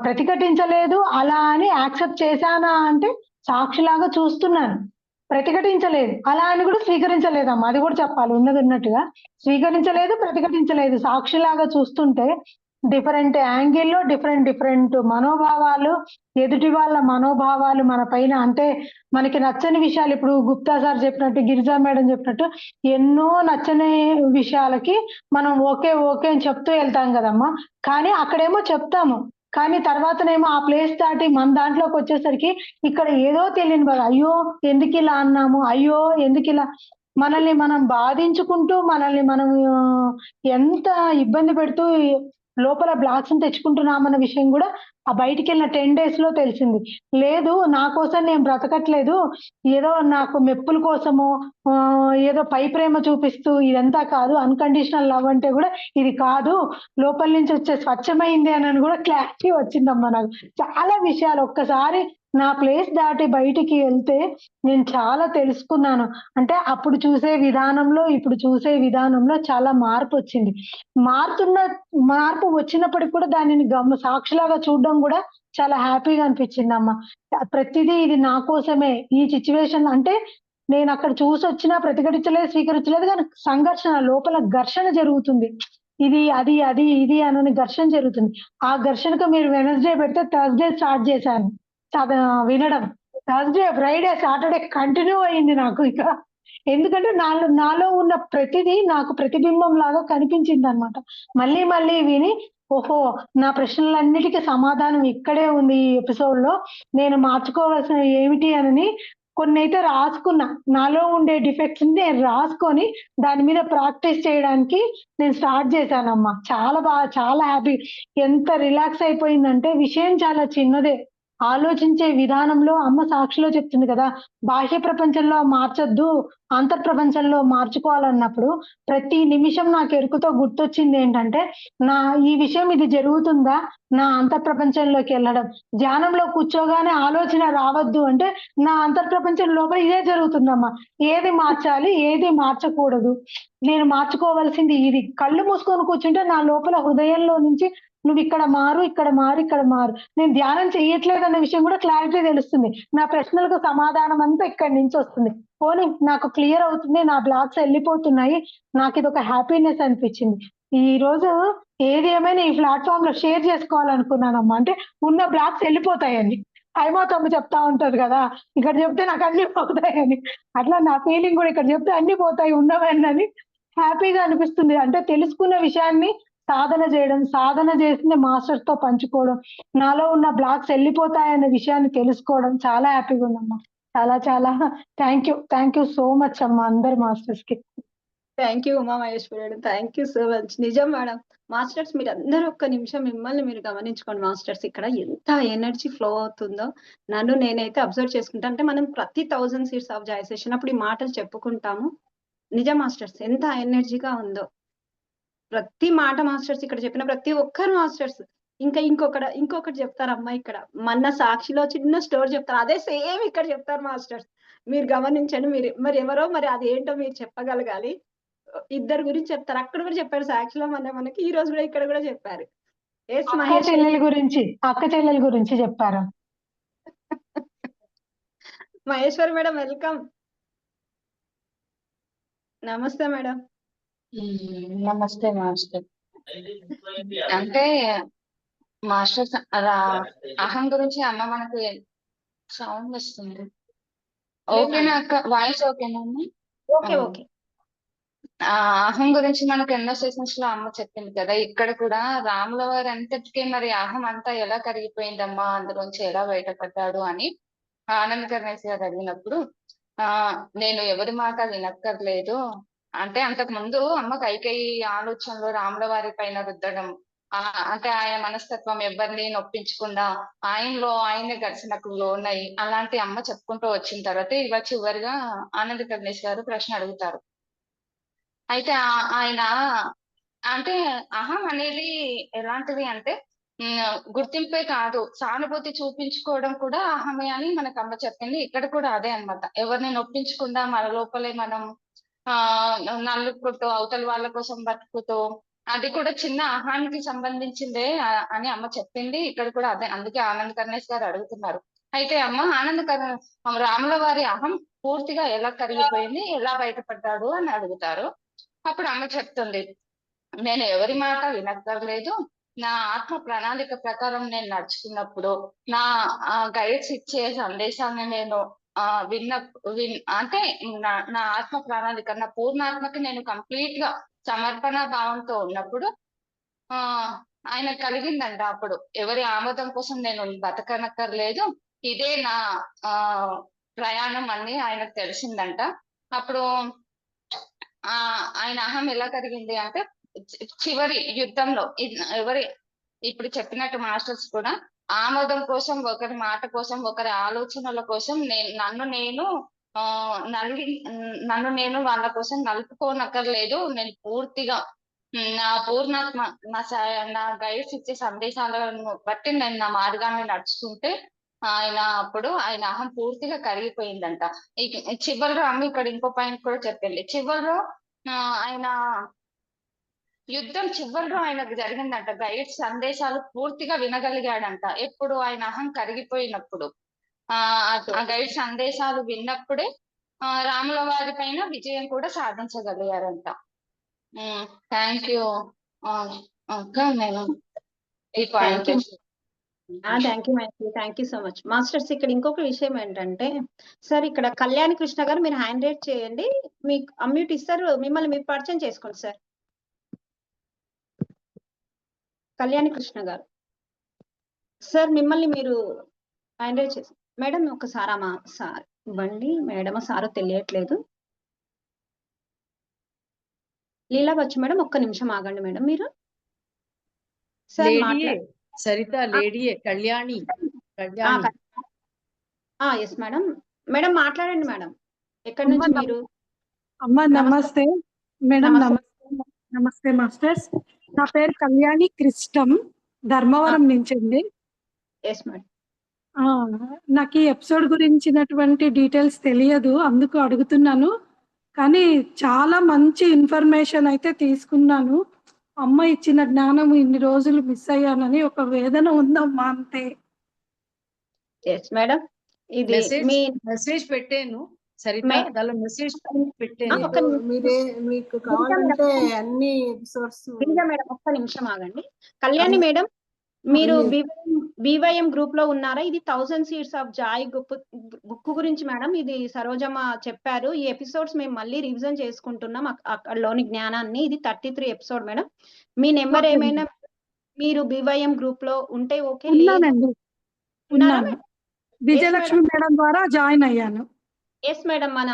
ప్రతిఘటించలేదు, అలా అని యాక్సెప్ట్ చేశానా అంటే సాక్షిలాగా చూస్తున్నాను, ప్రతిఘటించలేదు. అలా అని కూడా స్వీకరించలేదమ్మా, అది కూడా చెప్పాలి ఉన్నది ఉన్నట్టుగా. స్వీకరించలేదు, ప్రతిఘటించలేదు, సాక్షిలాగా చూస్తుంటే డిఫరెంట్ యాంగిల్లో డిఫరెంట్ మనోభావాలు, ఎదుటి వాళ్ళ మనోభావాలు మన పైన, అంటే మనకి నచ్చని విషయాలు, ఇప్పుడు గుప్తా సార్ చెప్పినట్టు, గిరిజా మేడం చెప్పినట్టు ఎన్నో నచ్చని విషయాలకి మనం ఓకే అని చెప్తూ వెళ్తాం కదమ్మా. కానీ అక్కడేమో చెప్తాము, కానీ తర్వాతనేమో ఆ ప్లేస్ దాటి మన దాంట్లోకి వచ్చేసరికి ఇక్కడ ఏదో తెలియని బాధ, అయ్యో ఎందుకు ఇలా అన్నాము, అయ్యో ఎందుకు ఇలా, మనల్ని మనం బాధించుకుంటూ మనల్ని మనం ఎంత ఇబ్బంది పెడుతూ లోపల బ్లాక్స్ తెచ్చుకుంటున్నామన్న విషయం కూడా ఆ బయటికి వెళ్ళిన 10 days లో తెలిసింది. లేదు, నా కోసం నేను బ్రతకట్లేదు, ఏదో నాకు మెప్పుల కోసమో ఏదో పై ప్రేమ చూపిస్తూ ఇదంతా కాదు, అన్కండిషనల్ లవ్ అంటే కూడా ఇది కాదు, లోపల నుంచి వచ్చే స్వచ్ఛమైంది అని కూడా క్లారిటీ వచ్చిందమ్మా నాకు. చాలా విషయాలు ఒక్కసారి నా ప్లేస్ దాటి బయటికి వెళ్తే నేను చాలా తెలుసుకున్నాను. అంటే అప్పుడు చూసే విధానంలో ఇప్పుడు చూసే విధానంలో చాలా మార్పు వచ్చింది. మార్పు వచ్చినప్పటికి కూడా దానిని సాక్షిలాగా చూడడం కూడా చాలా హ్యాపీగా అనిపించిందమ్మా. ప్రతిదీ ఇది నా కోసమే, ఈ సిచ్యువేషన్ అంటే నేను అక్కడ చూసి వచ్చినా ప్రతిఘటించలేదు, స్వీకరించలేదు, కానీ సంఘర్షణ, లోపల ఘర్షణ జరుగుతుంది. ఇది అది ఇది అని ఘర్షణ జరుగుతుంది. ఆ ఘర్షణకు మీరు వెనస్డే పెడితే థర్స్డే స్టార్ట్ చేశాను వినడం. థర్స్డే, ఫ్రైడే, సాటర్డే కంటిన్యూ అయింది నాకు ఇక. ఎందుకంటే నాలో ఉన్న ప్రతిదీ నాకు ప్రతిబింబం లాగా కనిపించింది అనమాట. మళ్ళీ మళ్ళీ విని ఓహో, నా ప్రశ్నలన్నిటికీ సమాధానం ఇక్కడే ఉంది ఈ ఎపిసోడ్ లో, నేను మార్చుకోవాల్సిన ఏమిటి అని కొన్ని అయితే రాసుకున్నా. నాలో ఉండే డిఫెక్ట్స్ నేను రాసుకొని దాని మీద ప్రాక్టీస్ చేయడానికి నేను స్టార్ట్ చేశానమ్మా. చాలా బాగా, చాలా హ్యాపీ. ఎంత రిలాక్స్ అయిపోయిందంటే, విషయం చాలా చిన్నదే, ఆలోచించే విధానంలో అమ్మ సాక్షిలో చెప్తుంది కదా, బాహ్య ప్రపంచంలో మార్చొద్దు, అంతర్ ప్రపంచంలో మార్చుకోవాలన్నప్పుడు ప్రతి నిమిషం నాకు ఎరుకుతో గుర్తొచ్చింది ఏంటంటే, ఈ విషయం ఇది జరుగుతుందా, నా అంతర్ ప్రపంచంలోకి వెళ్ళడం. ధ్యానంలో కూర్చోగానే ఆలోచన రావద్దు అంటే, నా అంతర్ ప్రపంచం లోపల ఇదే జరుగుతుందమ్మా. ఏది మార్చాలి, ఏది మార్చకూడదు, నేను మార్చుకోవాల్సింది ఇది. కళ్ళు మూసుకొని కూర్చుంటే నా లోపల హృదయంలో నుంచి నువ్వు ఇక్కడ మారు, ఇక్కడ మారు, ఇక్కడ మారు. నేను ధ్యానం చెయ్యట్లేదన్న విషయం కూడా క్లారిటీ తెలుస్తుంది. నా ప్రశ్నలకు సమాధానం అంతా ఇక్కడి నుంచి వస్తుంది. పోనీ నాకు క్లియర్ అవుతుంది, నా బ్లాక్స్ వెళ్ళిపోతున్నాయి. నాకు ఇది ఒక హ్యాపీనెస్ అనిపించింది. ఈ రోజు ఏది ఏమైనా ఈ ప్లాట్ఫామ్ లో షేర్ చేసుకోవాలనుకున్నానమ్మా. అంటే ఉన్న బ్లాక్స్ వెళ్ళిపోతాయని హైమాతమ్మ చెప్తా ఉంటది కదా, ఇక్కడ చెప్తే నాకు అన్ని పోతాయని. అట్లా నా ఫీలింగ్ కూడా ఇక్కడ చెప్తే అన్ని పోతాయి ఉన్నవని హ్యాపీగా అనిపిస్తుంది. అంటే తెలుసుకున్న విషయాన్ని సాధన చేయడం, సాధన చేసిన మాస్టర్స్ తో పంచుకోవడం, నాలో ఉన్న బ్లాక్స్ వెళ్ళిపోతాయనే విషయాన్ని తెలుసుకోవడం చాలా హ్యాపీగా ఉందమ్మా. చాలా చాలా థ్యాంక్ యూ సో మచ్ అమ్మా అందరి మాస్టర్స్ కి. థ్యాంక్ యూ ఉమా మహేశ్వరుడు, థ్యాంక్ యూ సో మచ్. నిజం మేడం, మాస్టర్స్ మీరు అందరూ ఒక్క నిమిషం మిమ్మల్ని మీరు గమనించుకోండి. మాస్టర్స్ ఇక్కడ ఎంత ఎనర్జీ ఫ్లో అవుతుందో నేనైతే అబ్జర్వ్ చేసుకుంటా. అంటే మనం ప్రతి 1000 సీట్స్ ఆఫ్ జాయ్ సెషన్ అప్పుడు ఈ మాటలు చెప్పుకుంటాము. నిజం మాస్టర్స్ ఎంత ఎనర్జీగా ఉందో ప్రతి మాట. మాస్టర్స్ ఇక్కడ చెప్పిన ప్రతి ఒక్కరు మాస్టర్స్ ఇంకొకటి చెప్తారమ్మా. ఇక్కడ మొన్న సాక్షిలో చిన్న స్టోరీ చెప్తారు, అదే సేమ్ ఇక్కడ చెప్తారు మాస్టర్స్. మీరు గమనించండి. మీరు మరి ఎవరో మరి అదేంటో మీరు చెప్పగలగాలి. ఇద్దరు గురించి చెప్తారు, అక్కడ కూడా చెప్పారు సాక్షిలో, మనకి ఈ రోజు కూడా ఇక్కడ కూడా చెప్పారు. అక్క చెల్లెల గురించి చెప్పారు. Maheshwari madam welcome. నమస్తే మేడం. నమస్తే మాస్టర్. అంటే మాస్టర్ అహం గురించి అమ్మ మనకు సౌండ్ వస్తుంది. ఓకేనా అక్క? వాయిస్ ఓకేనా? ఓకే. అహం గురించి మనకు ఎన్నో సెషన్స్ లో అమ్మ చెప్పింది కదా, ఇక్కడ కూడా రాముల వారి అంతటికే మరి అహం అంతా ఎలా కరిగిపోయిందమ్మా, అందులోంచి ఎలా బయటపడ్డాడు అని ఆనంద్ కర్ణేశ్ గారు అడిగినప్పుడు నేను ఎవరి మాట వినక్కర్లేదు అంటే, అంతకు ముందు అమ్మ కైకేయి ఆలోచనలో రాముల వారి పైన రుద్దడం, అంటే ఆయన మనస్తత్వం ఎవరిని నొప్పించకుండా ఆయనలో ఆయనే ఘర్షణకు లోనై అలాంటి అమ్మ చెప్పుకుంటూ వచ్చిన తర్వాత ఇవాళ చివరిగా ఆనంద్ కర్ణేశ్ గారు ప్రశ్న అడుగుతారు. అయితే ఆయన అంటే అహం అనేది ఎలాంటిది అంటే గుర్తింపే కాదు, సానుభూతి చూపించుకోవడం కూడా అహమే అని మనకు అమ్మ చెప్పింది. ఇక్కడ కూడా అదే అన్నమాట. ఎవరిని నొప్పించకుండా మన లోపలే మనం నలుపుకుంటూ అవతల వాళ్ళ కోసం బతుకుతూ, అది కూడా చిన్న అహానికి సంబంధించిందే అని అమ్మ చెప్పింది. ఇక్కడ కూడా అదే, అందుకే ఆనంద్ కర్ణేశ్ గారు అడుగుతున్నారు. అయితే అమ్మ రాముల వారి అహం పూర్తిగా ఎలా కరిగిపోయింది, ఎలా బయటపడ్డాడు అని అడుగుతారు. అప్పుడు అమ్మ చెప్తుంది, నేను ఎవరి మాట వినక్కర్లేదు, నా ఆత్మ ప్రణాళిక ప్రకారం నేను నడుచుకున్నప్పుడు నా గైడ్స్ ఇచ్చే సందేశాన్ని నేను అంటే నా ఆత్మ ప్రణాళిక, నా పూర్ణాత్మకి నేను కంప్లీట్ గా సమర్పణ భావంతో ఉన్నప్పుడు ఆయన కలిగిందంట. అప్పుడు ఎవరి ఆమోదం కోసం నేను బతకనక్కర్లేదు, ఇదే నా ప్రయాణం అని ఆయనకు తెలిసిందంట. అప్పుడు ఆయన అహం ఎలా కలిగింది అంటే, చివరి యుద్ధంలో ఇప్పుడు చెప్పినట్టు మాస్టర్స్ కూడా ఆమోదం కోసం, ఒకరి మాట కోసం, ఒకరి ఆలోచనల కోసం నన్ను నేను వాళ్ళ కోసం నలుపుకోనక్కర్లేదు, నేను పూర్తిగా నా పూర్ణాత్మ నా గైడ్స్ ఇచ్చే సందేశాలను బట్టి నేను నా మార్గాన్ని నడుచుకుంటే అప్పుడు ఆయన అహం పూర్తిగా కరిగిపోయిందంట. చివరిలో అమ్మ ఇక్కడ ఇంకో పాయింట్ కూడా చెప్పింది. చివరిలో ఆయన యుద్ధం చివరిలో ఆయనకు జరిగిందంట, గైడ్స్ సందేశాలు పూర్తిగా వినగలిగాడంట. ఎప్పుడు ఆయన అహం కరిగిపోయినప్పుడు, ఆ గైడ్ సందేశాలు విన్నప్పుడే రాముల వారి పైన విజయం కూడా సాధించగలిగారంట. థ్యాంక్ యూ అక్క, నేను ఈ point thank you madam, thank you so much masters. ఇక్కడ ఇంకొక విషయం ఏంటంటే సార్, ఇక్కడ కళ్యాణి కృష్ణ గారు మీరు హ్యాండ్ రైట్ చేయండి, మీకు అమ్యూట్ ఇస్తారు, మిమ్మల్ని మీరు పరిచయం చేసుకోండి సార్. కళ్యాణి కృష్ణ గారు సార్, మిమ్మల్ని మీరు హ్యాండ్ రైట్ చేసి మేడం ఒకసారి అమ్మా సార్ ఇవ్వండి, మేడం సారో తెలియట్లేదు. లీలా వచ్చు మేడం, ఒక్క నిమిషం ఆగండి మేడం మీరు. సార్ లేడీయే సరిత, లేడీయే Kalyani. Kalyani yes madam. Madam మాట్లాడండి మేడం, ఎక్కడి నుంచి మీరు? అమ్మ నమస్తే మేడం. నమస్తే. నమస్తే మాస్టర్స్. నా పేరు కళ్యాణి కృష్ణం, ధర్మవరం నుంచి అండి. Yes madam. నాకు ఈ ఎపిసోడ్ గురించినటువంటి డీటెయిల్స్ తెలియదు, అందుకు అడుగుతున్నాను. కానీ చాలా మంచి ఇన్ఫర్మేషన్ అయితే తీసుకున్నాను. అమ్మ ఇచ్చిన జ్ఞానం ఇన్ని రోజులు మిస్ అయ్యానని ఒక వేదన ఉందమ్మా, అంతే. ఎస్ మేడం, ఇది మీ మెసేజ్ పెట్టాను సరిత, దానిలో మెసేజ్ పెట్టాను. మీకు కావాలంటే అన్ని ఎపిసోడ్స్. మేడం ఒక్క నిమిషం ఆగండి. కళ్యాణి మేడం, మీరు బీవైఎం గ్రూప్ లో ఉన్నారా? ఇది 1000 Seeds of Joy బుక్ గురించి మేడం, ఇది సరోజమ్మ చెప్పారు. ఈ ఎపిసోడ్స్ మేము మళ్ళీ రివిజన్ చేసుకుంటున్నాం అక్కడలోని జ్ఞానాన్ని. ఇది 33 ఎపిసోడ్ మేడం. మీ నెంబర్ ఏమైనా మీరు బీవైఎం గ్రూప్ లో ఉంటే ఓకే. ఉన్నాను, విజయలక్ష్మి మేడం ద్వారా జాయిన్ అయ్యాను. ఎస్ మేడం, మన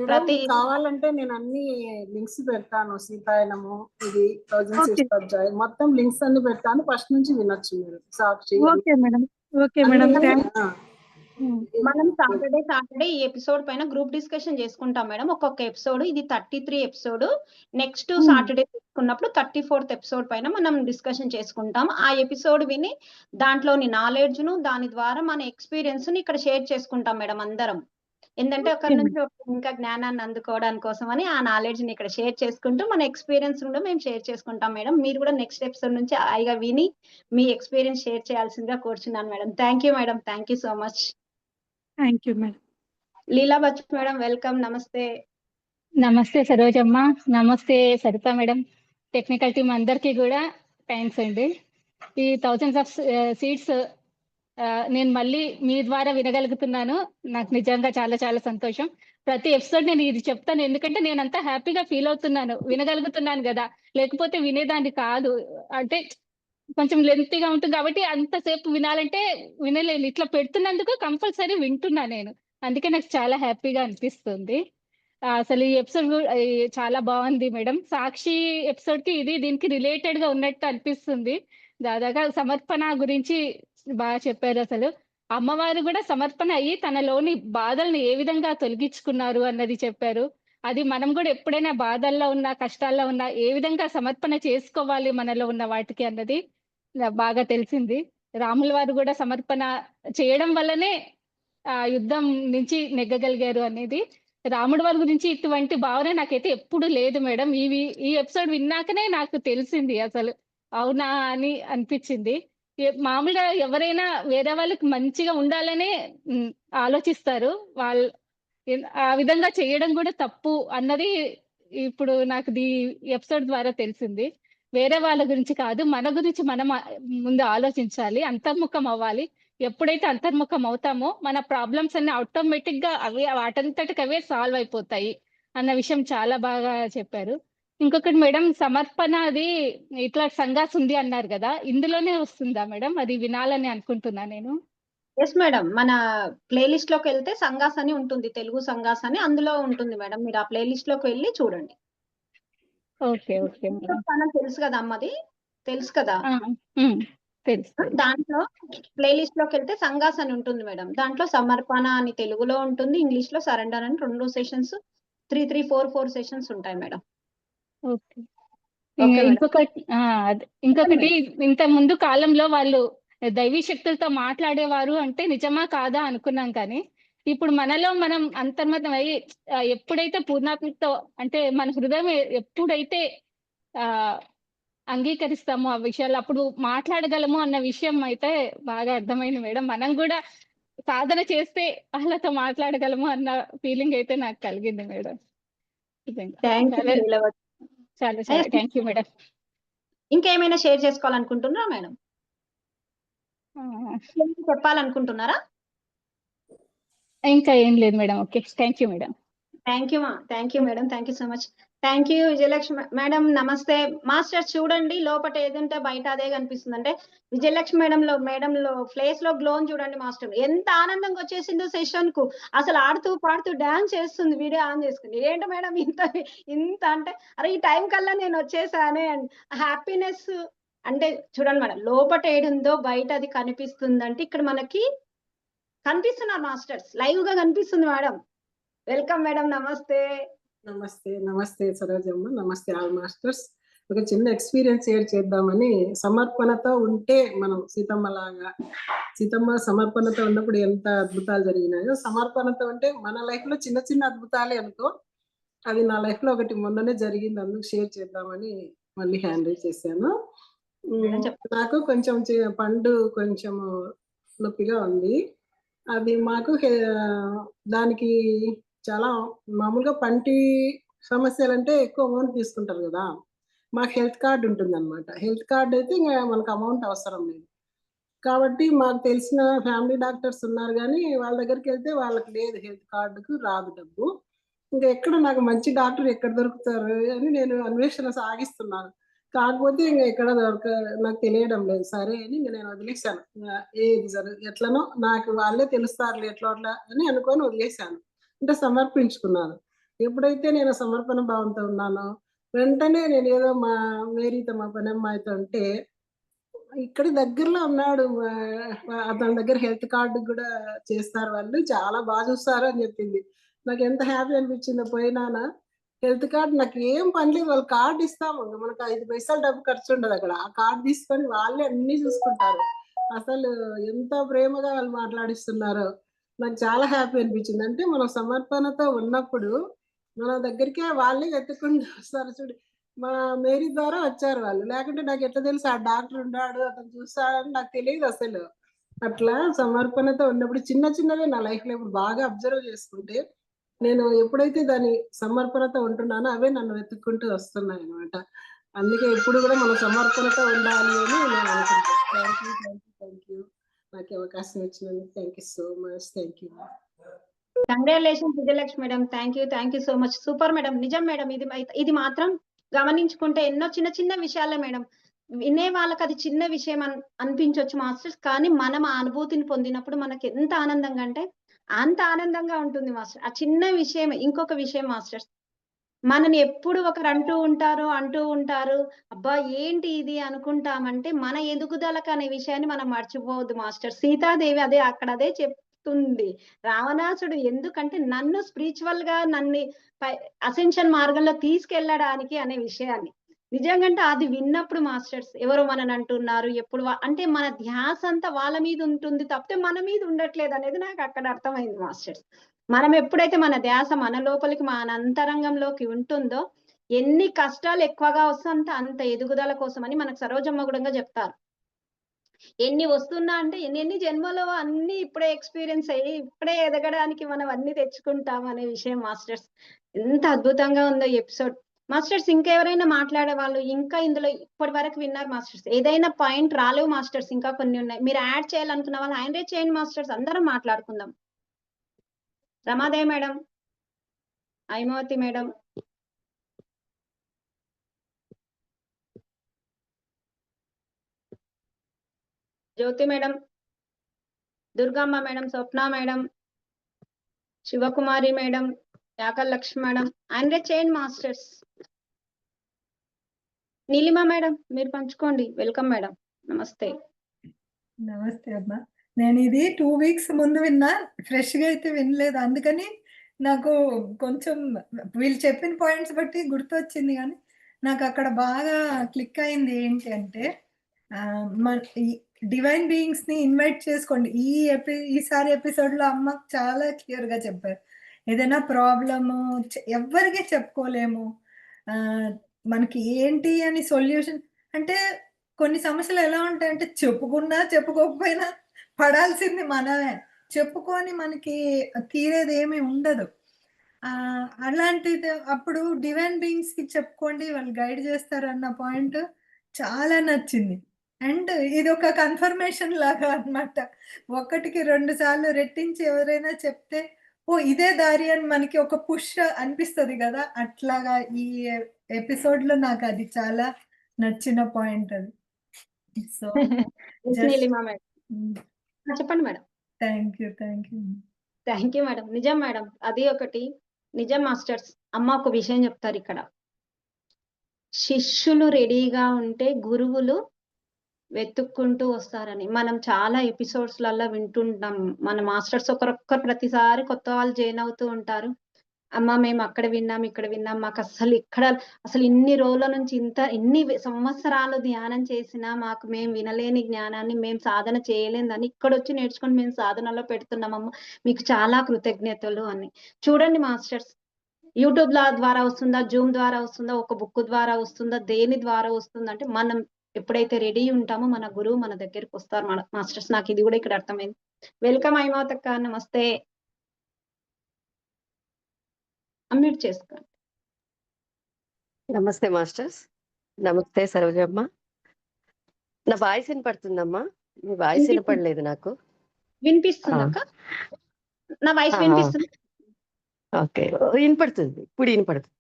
ప్రతి కావాలంటే నేను అన్ని లింక్స్ పెడతాను. సీతాయనము, ఇది 1000 Seeds of Joy మొత్తం లింక్స్ అన్ని పెడతాను, ఫస్ట్ నుంచి వినొచ్చు మీరు. Sakshi. Okay madam, okay madam. మనం సాటర్డే ఈ ఎపిసోడ్ పైన గ్రూప్ డిస్కషన్ చేసుకుంటాం మేడం. ఒక్కొక్క ఎపిసోడ్, ఇది 33 ఎపిసోడ్. నెక్స్ట్ సాటర్డే తీసుకున్నప్పుడు 34th ఎపిసోడ్ పైన మనం డిస్కషన్ చేసుకుంటాం. ఆ ఎపిసోడ్ విని దాంట్లోని నాలెడ్జ్ ను, దాని ద్వారా మన ఎక్స్పీరియన్స్ ని ఇక్కడ షేర్ చేసుకుంటాం మేడం అందరం. ఏంటంటే ఒకరి నుంచి ఇంకా జ్ఞానాన్ని అందుకోవడానికి కోసం అని ఆ నాలెడ్జ్ ని ఇక్కడ షేర్ చేసుకుంటూ మన ఎక్స్పీరియన్స్ కూడా మేము షేర్ చేసుకుంటాం మేడం. మీరు కూడా నెక్స్ట్ ఎపిసోడ్ నుంచి హాయిగా విని మీ ఎక్స్పీరియన్స్ షేర్ చేయాల్సిందిగా కోరుచున్నాను madam. Thank you madam, thank you so much. Thank you madam. Leela Bachchu madam, welcome. నమస్తే. నమస్తే సరోజమ్మ, నమస్తే సరిత మేడం, టెక్నికల్ టీం అందరికీ కూడా థ్యాంక్స్ అండి. ఈ 1000 Seeds నేను మళ్ళీ మీ ద్వారా వినగలుగుతున్నాను. నాకు నిజంగా చాలా చాలా సంతోషం. ప్రతి ఎపిసోడ్ నేను ఇది చెప్తాను, ఎందుకంటే నేను అంతా హ్యాపీగా ఫీల్ అవుతున్నాను, వినగలుగుతున్నాను కదా. లేకపోతే వినేదాన్ని కాదు, అంటే కొంచెం లెంతీగా ఉంటుంది కాబట్టి అంతసేపు వినాలంటే వినలేను. ఇట్లా పెడుతున్నందుకు కంపల్సరీ వింటున్నా నేను, అందుకే నాకు చాలా హ్యాపీగా అనిపిస్తుంది. అసలు ఈ ఎపిసోడ్ చాలా బాగుంది మేడం. సాక్షి ఎపిసోడ్ కి దీనికి రిలేటెడ్ గా ఉన్నట్టు అనిపిస్తుంది. దాదాగా సమర్పణ గురించి బాగా చెప్పారు. అసలు అమ్మవారు కూడా సమర్పణ అయ్యి తనలోని బాధల్ని ఏ విధంగా తొలగించుకున్నారు అన్నది చెప్పారు. అది మనం కూడా ఎప్పుడైనా బాధల్లో ఉన్నా, కష్టాల్లో ఉన్నా ఏ విధంగా సమర్పణ చేసుకోవాలి మనలో ఉన్న వాటికి అన్నది బాగా తెలిసింది. రాముల వారు కూడా సమర్పణ చేయడం వల్లనే ఆ యుద్ధం నుంచి నెగ్గగలిగారు అనేది. రాముడి వారి గురించి ఇటువంటి భావన నాకైతే ఎప్పుడు లేదు మేడం. ఈ ఎపిసోడ్ విన్నాకనే నాకు తెలిసింది, అసలు అవునా అని అనిపించింది. మామూలుగా ఎవరైనా వేరే వాళ్ళకి మంచిగా ఉండాలనే ఆలోచిస్తారు, వాళ్ళు ఆ విధంగా చేయడం కూడా తప్పు అన్నది ఇప్పుడు నాకు ఈ ఎపిసోడ్ ద్వారా తెలిసింది. వేరే వాళ్ళ గురించి కాదు, మన గురించి మనం ముందు ఆలోచించాలి, అంతర్ముఖం అవ్వాలి. ఎప్పుడైతే అంతర్ముఖం అవుతామో మన ప్రాబ్లమ్స్ అన్ని ఆటోమేటిక్ గా వాటంతటికి అవే సాల్వ్ అయిపోతాయి అన్న విషయం చాలా బాగా చెప్పారు. ఇంకొకటి మేడం, సమర్పణ అది ఇట్లా సంఘాస్ ఉంది అన్నారు కదా, ఇందులోనే వస్తుందా మేడం? అది వినాలని అనుకుంటున్నా నేను. ఎస్ మేడం, మన ప్లేలిస్ట్ లోకి వెళ్తే సంఘాస్ అని ఉంటుంది, తెలుగు సంఘాస్ అని అందులో ఉంటుంది మేడం. మీరు ఆ ప్లేలిస్ట్ లోకి వెళ్ళి చూడండి. Okay okay madam. తెలుసు కదా అమ్మది, తెలుసు కదా, తెలుసు. దాంట్లో ప్లేలిస్ట్ లోకి వెళ్తే సంఘాస్ అని ఉంటుంది మేడం. దాంట్లో సమర్పణ అని తెలుగులో ఉంటుంది, ఇంగ్లీష్ లో సరెండర్ అని 2 సెషన్స్, 3, 4 సెషన్స్ ఉంటాయి మేడం. ఓకే. ఇంకొకటి ఇంత ముందు కాలంలో వాళ్ళు దైవీ శక్తులతో మాట్లాడేవారు అంటే నిజమా కాదా అనుకున్నాం, కానీ ఇప్పుడు మనలో మనం అంతర్మతం అయ్యి ఎప్పుడైతే పూర్ణాత్మతో అంటే మన హృదయం ఎప్పుడైతే అంగీకరిస్తామో ఆ విషయాలు అప్పుడు మాట్లాడగలము అన్న విషయం అయితే బాగా అర్థమైంది మేడం. మనం కూడా సాధన చేస్తే వాళ్ళతో మాట్లాడగలము అన్న ఫీలింగ్ అయితే నాకు కలిగింది మేడం. చాలా థ్యాంక్ యూ మేడం. ఇంకేమైనా షేర్ చేసుకోవాలనుకుంటున్నారా మేడం? ఏమైనా చెప్పాలనుకుంటున్నారా? ఇంకా ఏం లేదు madam. Okay. Thank you madam. Thank you madam. Thank you so much. Thank you Vijayalakshmi madam. నమస్తే మాస్టర్స్. చూడండి లోపట ఏదుంటే బయట అదే కనిపిస్తుంది. అంటే విజయలక్ష్మి మేడంలో ఫేస్ లో గ్లోన్ చూడండి మాస్టర్. ఎంత ఆనందంగా వచ్చేసిందో సెషన్ కు. అసలు ఆడుతూ పాడుతూ డాన్స్ చేస్తుంది వీడియో ఆన్ చేసుకుని. ఏంటి మేడం ఇంత అంటే అరే ఈ టైం కల్లా నేను వచ్చేసానే హ్యాపీనెస్. అంటే చూడండి మేడం లోపట ఏడుందో బయట అది కనిపిస్తుంది. అంటే ఇక్కడ మనకి కనిపిస్తున్నారు మాస్టర్స్. లైవ్ గా కనిపిస్తుంది మేడం. Welcome madam. నమస్తే. నమస్తే సరోజమ్మ. నమస్తే ఆల్ మాస్టర్స్. ఒక చిన్న ఎక్స్పీరియన్స్ షేర్ చేద్దామని, సమర్పణతో ఉంటే మనం సీతమ్మ సమర్పణతో ఉన్నప్పుడు ఎంత అద్భుతాలు జరిగినాయో, సమర్పణతో ఉంటే మన లైఫ్ లో చిన్న చిన్న అద్భుతాలే అనుకో. అది నా లైఫ్ లో ఒకటి మొన్ననే జరిగింది, అందుకు షేర్ చేద్దామని మళ్ళీ హ్యాండిల్ చేశాను. నాకు కొంచెం పండు కొంచెం నొప్పిగా ఉంది. అది మాకు దానికి చాలా మామూలుగా పంటి సమస్యలు అంటే ఎక్కువ అమౌంట్ తీసుకుంటారు కదా. మాకు హెల్త్ కార్డ్ ఉంటుంది అనమాట. హెల్త్ కార్డ్ అయితే ఇంకా మనకు అమౌంట్ అవసరం లేదు. కాబట్టి మాకు తెలిసిన ఫ్యామిలీ డాక్టర్స్ ఉన్నారు, కానీ వాళ్ళ దగ్గరికి వెళ్తే వాళ్ళకి లేదు, హెల్త్ కార్డుకు రాదు డబ్బు. ఇంకా ఎక్కడ నాకు మంచి డాక్టర్ ఎక్కడ దొరుకుతారు అని నేను అన్వేషణ సాగిస్తున్నాను. కాకపోతే ఇంకా ఎక్కడ నాకు తెలియడం లేదు. సరే అని ఇంకా నేను వదిలేశాను. ఏది ఎట్లనో నాకు వాళ్ళే తెలుస్తారు ఎట్లా అని అనుకొని వదిలేశాను. అంటే సమర్పించుకున్నాను. ఎప్పుడైతే నేను సమర్పణ భావంతో ఉన్నానో వెంటనే నేను ఏదో మా మేరీతో మా పని అమ్మాయితో అంటే ఇక్కడ దగ్గరలో ఉన్నాడు, అతని దగ్గర హెల్త్ కార్డు కూడా చేస్తారు వాళ్ళు, చాలా బాగా చూస్తారు అని చెప్పింది. నాకు ఎంత హ్యాపీ అనిపించిందో. పోయినానా హెల్త్ కార్డు నాకు ఏం పని లేదు, వాళ్ళు కార్డు ఇస్తాము, మనకు 5 పైసలు డబ్బు ఖర్చు ఉండదు అక్కడ. ఆ కార్డు తీసుకొని వాళ్ళే అన్ని చూసుకుంటారు. అసలు ఎంత ప్రేమగా వాళ్ళు మాట్లాడిస్తున్నారో నాకు చాలా హ్యాపీ అనిపించింది. అంటే మనం సమర్పణతో ఉన్నప్పుడు మన దగ్గరికే వాళ్ళే వెతుక్కుంటూ వస్తారు. చూడు, మా మేరీ ద్వారా వచ్చారు వాళ్ళు, లేకుంటే నాకు ఎట్లా తెలుసు ఆ డాక్టర్ ఉన్నాడు అతను చూస్తాడని నాకు తెలియదు అసలు. అట్లా సమర్పణతో ఉన్నప్పుడు చిన్న చిన్నవే నా లైఫ్ లో ఇప్పుడు బాగా అబ్జర్వ్ చేసుకుంటే, నేను ఎప్పుడైతే దాని సమర్పణతో ఉంటున్నానో అవే నన్ను వెతుక్కుంటూ వస్తున్నాయి అనమాట. అందుకే ఇప్పుడు కూడా మనం సమర్పణతో ఉండాలి అని నేను అనుకుంటాను. థ్యాంక్ యూ నాకు అవకాశం ఇచ్చినందుకు. Thank you so much. Thank you. Congratulations Vijayalakshmi madam. Thank you so much. Super madam. నిజం మేడం. ఇది మాత్రం గమనించుకుంటే ఎన్నో చిన్న చిన్న విషయాలే మేడం. వినే వాళ్ళకి అది చిన్న విషయం అనిపించవచ్చు మాస్టర్స్, కానీ మనం ఆ అనుభూతిని పొందినప్పుడు మనకి ఎంత ఆనందంగా అంటే అంత ఆనందంగా ఉంటుంది మాస్టర్. ఆ చిన్న విషయం. ఇంకొక విషయం మాస్టర్స్, మనని ఎప్పుడు ఒకరు అంటూ ఉంటారు అబ్బా ఏంటి ఇది అనుకుంటామంటే, మన ఎదుగుదలకు అనే విషయాన్ని మనం మర్చిపోవద్దు మాస్టర్. సీతాదేవి అదే చెప్తుంది. రావణాసుడు ఎందుకంటే నన్ను స్పిరిచువల్ గా నన్ను అసెన్షన్ మార్గంలో తీసుకెళ్ళడానికి అనే విషయాన్ని నిజంగా అది విన్నప్పుడు మాస్టర్స్, ఎవరు మనని అంటున్నారు ఎప్పుడు అంటే మన ధ్యాస అంతా వాళ్ళ మీద ఉంటుంది తప్పితే మన మీద ఉండట్లేదు అనేది నాకు అక్కడ అర్థమైంది మాస్టర్స్. మనం ఎప్పుడైతే మన ధ్యాస మన లోపలికి మన అంతరంగంలోకి ఉంటుందో, ఎన్ని కష్టాలు ఎక్కువగా వస్తుంటే అంత ఎదుగుదల కోసం అని మనకు సరోజమ్మ కూడా చెప్తారు. ఎన్ని వస్తున్నా అంటే ఎన్ని జన్మలో అన్ని ఇప్పుడే ఎక్స్పీరియన్స్ అయ్యి ఇప్పుడే ఎదగడానికి మనం అన్ని తెచ్చుకుంటాం అనే విషయం మాస్టర్స్. ఎంత అద్భుతంగా ఉందో ఎపిసోడ్ మాస్టర్స్. ఇంకెవరైనా మాట్లాడే వాళ్ళు ఇంకా ఇందులో ఇప్పటి వరకు విన్నారు మాస్టర్స్? ఏదైనా పాయింట్ రాలేవు మాస్టర్స్, ఇంకా కొన్ని ఉన్నాయి. మీరు యాడ్ చేయాలనుకున్న వాళ్ళు హ్యాండ్ రైజ్ చేయండి మాస్టర్స్, అందరం మాట్లాడుకుందాం. Ramadevi madam, Aimavathi madam, Jyothi madam, Durgamma madam, Swapna madam, Sivakumari madam, Yakal Lakshmi madam, hand raise చేయండి మాస్టర్స్. నీలిమ మేడం మీరు పంచుకోండి. Welcome madam. నమస్తే. నమస్తే అమ్మా. నేను ఇది 2 వీక్స్ ముందు విన్నా, ఫ్రెష్ గా అయితే వినలేదు. అందుకని నాకు కొంచెం వీళ్ళు చెప్పిన పాయింట్స్ బట్టి గుర్తొచ్చింది, కానీ నాకు అక్కడ బాగా క్లిక్ అయింది ఏంటి అంటే, మన డివైన్ బీయింగ్స్ ని ఇన్వైట్ చేసుకోండి. ఈసారి ఎపిసోడ్ లో అమ్మ చాలా క్లియర్ గా చెప్పారు. ఏదైనా ప్రాబ్లము ఎవ్వరికీ చెప్పుకోలేము, మనకి ఏంటి అని సొల్యూషన్ అంటే, కొన్ని సమస్యలు ఎలా ఉంటాయంటే చెప్పుకున్నా చెప్పుకోకపోయినా పడాల్సింది మనమే. చెప్పుకొని మనకి తీరేది ఏమీ ఉండదు. అలాంటిది అప్పుడు డివైన్ బీయింగ్స్ కి చెప్పుకోండి, వాళ్ళు గైడ్ చేస్తారు అన్న పాయింట్ చాలా నచ్చింది. అండ్ ఇది ఒక కన్ఫర్మేషన్ లాగా అన్నమాట. ఒకటికి 2 సార్లు రెట్టించి ఎవరైనా చెప్తే, ఓహ్! ఇదే దారి అని మనకి ఒక పుష్ అనిపిస్తది గదా! అట్లాగా ఈ ఎపిసోడ్‌లో నాకది చాలా నచ్చిన పాయింట్ అది. So, just Neelima madam. హ్మ్. చెప్పండి madam. Thank you. Thank you. Thank you madam. నిజం మేడం. అది ఒకటి. నిజం మాస్టర్స్. అమ్మ ఒక విషయం చెప్తారు ఇక్కడ. శిష్యులు రెడీగా ఉంటే గురువులు వెతుక్కుంటూ వస్తారని. మనం చాలా ఎపిసోడ్స్‌లల్ల వింటుంటాం. మన మాస్టర్స్ ఒకరొక్కరు ప్రతిసారి కొత్త వాళ్ళు జాయిన్ అవుతూ ఉంటారు. అమ్మ మేము అక్కడ విన్నాం, ఇక్కడ విన్నాం. మాకస్సలు ఇక్కడ అసలు ఇన్ని రోజుల నుంచి ఇన్ని సంవత్సరాలు ధ్యానం చేసినా మాకు మేము వినలేని జ్ఞానాన్ని మేము సాధన చేయలేదని ఇక్కడొచ్చి నేర్చుకొని మేము సాధనలో పెడుతున్నామమ్మ. మీకు చాలా కృతజ్ఞతలు అని. చూడండి మాస్టర్స్, యూట్యూబ్ ద్వారా వస్తుందా, జూమ్ ద్వారా వస్తుందా, ఒక బుక్ ద్వారా వస్తుందా, దేని ద్వారా వస్తుందంటే మనం ఎప్పుడైతే రెడీ ఉంటామో మన గురువు మన దగ్గరికి వస్తారు మాస్టర్స్. నాకు ఇది కూడా ఇక్కడ అర్థమైంది. వెల్కమ్ అయిమోతక్క, నమస్తే. అన్మ్యూట్ చేసుకోండి. నమస్తే మాస్టర్స్. నమస్తే సరోజమ్మ. నా వాయిస్ వినపడుతుందమ్మా? మీ వాయిస్ వినపడలేదు నాకు. వినిపిస్తుందక్క? నా వాయిస్ వినిపిస్తుంది? ఓకే, వినపడుతుంది. ఇప్పుడు వినపడుతుంది.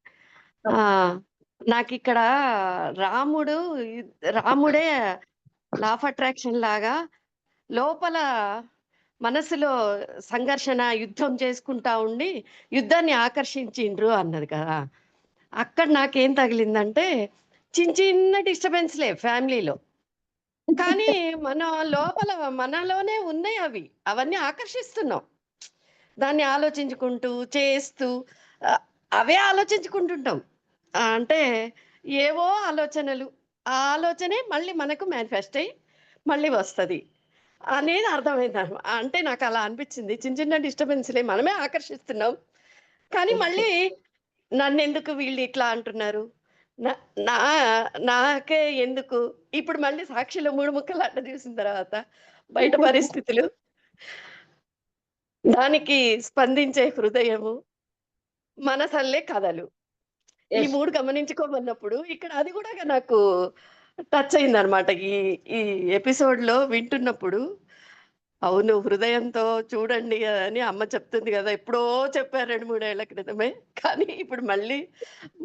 నాకు ఇక్కడ రాముడే లా ఆఫ్ అట్రాక్షన్ లాగా లోపల మనసులో సంఘర్షణ, యుద్ధం చేసుకుంటా ఉండి యుద్ధాన్ని ఆకర్షించిండ్రు అన్నది కదా. అక్కడ నాకేం తగిలిందంటే చిన్న చిన్న డిస్టర్బెన్స్లే ఫ్యామిలీలో, కానీ మన లోపల మనలోనే ఉన్నాయి అవి. అవన్నీ ఆకర్షిస్తున్నాం. దాన్ని ఆలోచించుకుంటూ చేస్తూ అవే ఆలోచించుకుంటుంటాం. అంటే ఏవో ఆలోచనలు, ఆ ఆలోచనే మళ్ళీ మనకు మేనిఫెస్ట్ అయ్యి మళ్ళీ వస్తుంది అనేది అర్థమైంది. అంటే నాకు అలా అనిపించింది. చిన్న చిన్న డిస్టర్బెన్స్లే మనమే ఆకర్షిస్తున్నాం, కానీ మళ్ళీ నన్నెందుకు వీళ్ళు ఇట్లా అంటున్నారు, నాకే ఎందుకు. ఇప్పుడు మళ్ళీ సాక్షిలో 3 ముక్కలు అట్ట చూసిన తర్వాత బయట పరిస్థితులు, దానికి స్పందించే హృదయము, మనసల్లే కథలు, ఈ 3 గమనించుకోమన్నప్పుడు ఇక్కడ అది కూడా నాకు టచ్ అయిందనమాట. ఈ ఎపిసోడ్లో వింటున్నప్పుడు అవును, హృదయంతో చూడండి అని అమ్మ చెప్తుంది కదా. ఎప్పుడో చెప్పారు 2-3 ఏళ్ల క్రితమే, కానీ ఇప్పుడు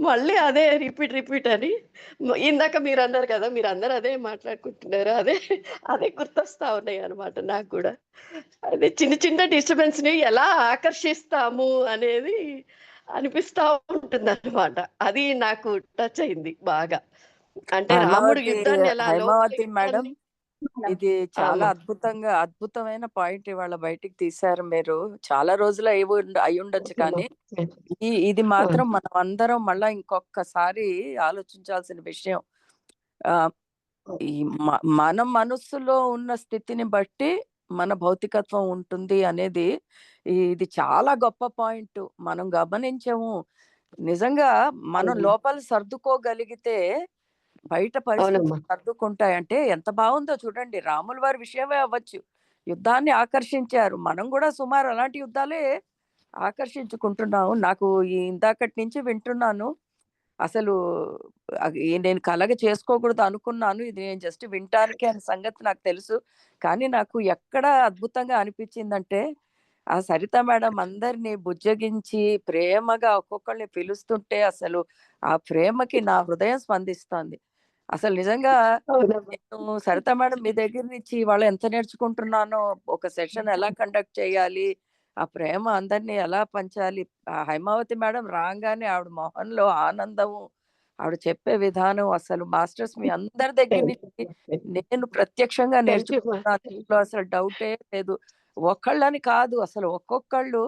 మళ్ళీ అదే రిపీట్ అని. ఇందాక మీరు అన్నారు కదా, మీరు అందరూ అదే మాట్లాడుకుంటున్నారు, అదే గుర్తొస్తా ఉన్నాయి అనమాట నాకు కూడా. అదే చిన్న చిన్న డిస్టర్బెన్స్ని ఎలా ఆకర్షిస్తాము అనేది అనిపిస్తా ఉంటుంది అనమాట. అది నాకు టచ్ అయింది బాగా. అంటే రాముడు యుద్ధాన్ని ఎలా హైమావతి మేడం, ఇది చాలా అద్భుతమైన పాయింట్ ఇవాళ బయటికి తీశారు మీరు. చాలా రోజులు అయి ఉండొచ్చు, కానీ ఇది మాత్రం మనం అందరం మళ్ళా ఇంకొకసారి ఆలోచించాల్సిన విషయం. ఈ మన మనస్సులో ఉన్న స్థితిని బట్టి మన భౌతికత్వం ఉంటుంది అనేది ఇది చాలా గొప్ప పాయింట్. మనం గమనించాము. నిజంగా మనం లోపల సర్దుకోగలిగితే బయట పరిస్థితులు సర్దుకుంటాయంటే ఎంత బాగుందో చూడండి. రాముల వారి విషయమే అవ్వచ్చు, యుద్ధాన్ని ఆకర్షించారు. మనం కూడా సుమారు అలాంటి యుద్ధాలే ఆకర్షించుకుంటున్నాము. నాకు ఇందాకటి నుంచి వింటున్నాను. అసలు నేను కలగ చేసుకోకూడదు అనుకున్నాను. ఇది నేను జస్ట్ వింటానికి అనే సంగతి నాకు తెలుసు. కానీ నాకు ఎక్కడ అద్భుతంగా అనిపించిందంటే, ఆ సరిత మేడం అందరినీ బుజ్జగించి ప్రేమగా ఒక్కొక్కరిని పిలుస్తుంటే అసలు ఆ ప్రేమకి నా హృదయం స్పందిస్తోంది. అసలు నిజంగా నేను సరిత మేడం మీ దగ్గర నుంచి ఇవాళ ఎంత నేర్చుకుంటున్నానో, ఒక సెషన్ ఎలా కండక్ట్ చేయాలి, ఆ ప్రేమ అందరినీ ఎలా పంచాలి. ఆ హైమావతి మేడం రాగానే ఆవిడ మొహంలో ఆనందము, ఆవిడ చెప్పే విధానం, అసలు మాస్టర్స్ మీ అందరి దగ్గర నుంచి నేను ప్రత్యక్షంగా నేర్చుకుంటున్నాను. దీంట్లో అసలు డౌటే లేదు. ఒకళ్ళని కాదు, అసలు ఒక్కొక్కళ్ళు.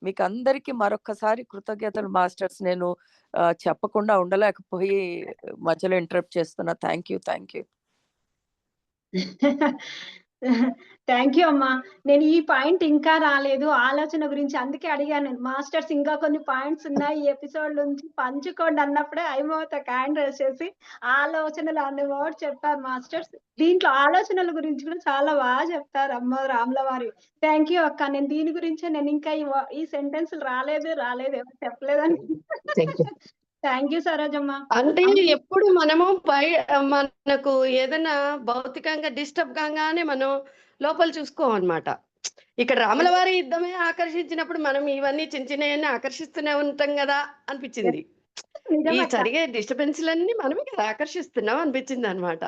మీకు అందరికీ మరొక్కసారి కృతజ్ఞతలు మాస్టర్స్. నేను చెప్పకుండా ఉండలేకపోయి మధ్యలో ఇంటరప్ట్ చేస్తున్నా. Thank you. థ్యాంక్ యూ అమ్మా. నేను ఈ పాయింట్ ఇంకా రాలేదు, ఆలోచన గురించి, అందుకే అడిగాను. మాస్టర్స్ ఇంకా కొన్ని పాయింట్స్ ఉన్నాయి ఈ ఎపిసోడ్ నుంచి పంచుకోండి అన్నప్పుడే అయిమోత హ్యాండ్ రైజ్ చేసి ఆలోచనలు అనే వర్డ్ చెప్పారు మాస్టర్స్. దీంట్లో ఆలోచనల గురించి కూడా చాలా బాగా చెప్తారు అమ్మ రాముల వారి. థ్యాంక్ యూ అక్క. నేను దీని గురించే నేను ఇంకా ఈ సెంటెన్స్ రాలేదు ఎవరు చెప్పలేదని థ్యాంక్ యూ సరోజమ్మ. అంటే ఎప్పుడు మనము మనకు ఏదైనా భౌతికంగా డిస్టర్బ్ కాగానే మనం లోపల చూసుకోమన్నమాట. ఇక్కడ రాముల వారి యుద్ధమే ఆకర్షించినప్పుడు మనం ఇవన్నీ చిన్న చిన్నవన్నీ ఆకర్షిస్తూనే ఉంటాం కదా అనిపించింది. ఈ నిజమక్క. జరిగే డిస్టర్బెన్స్‌లన్నీ మనమే కదా ఆకర్షిస్తున్నాం అనిపించింది అనమాట.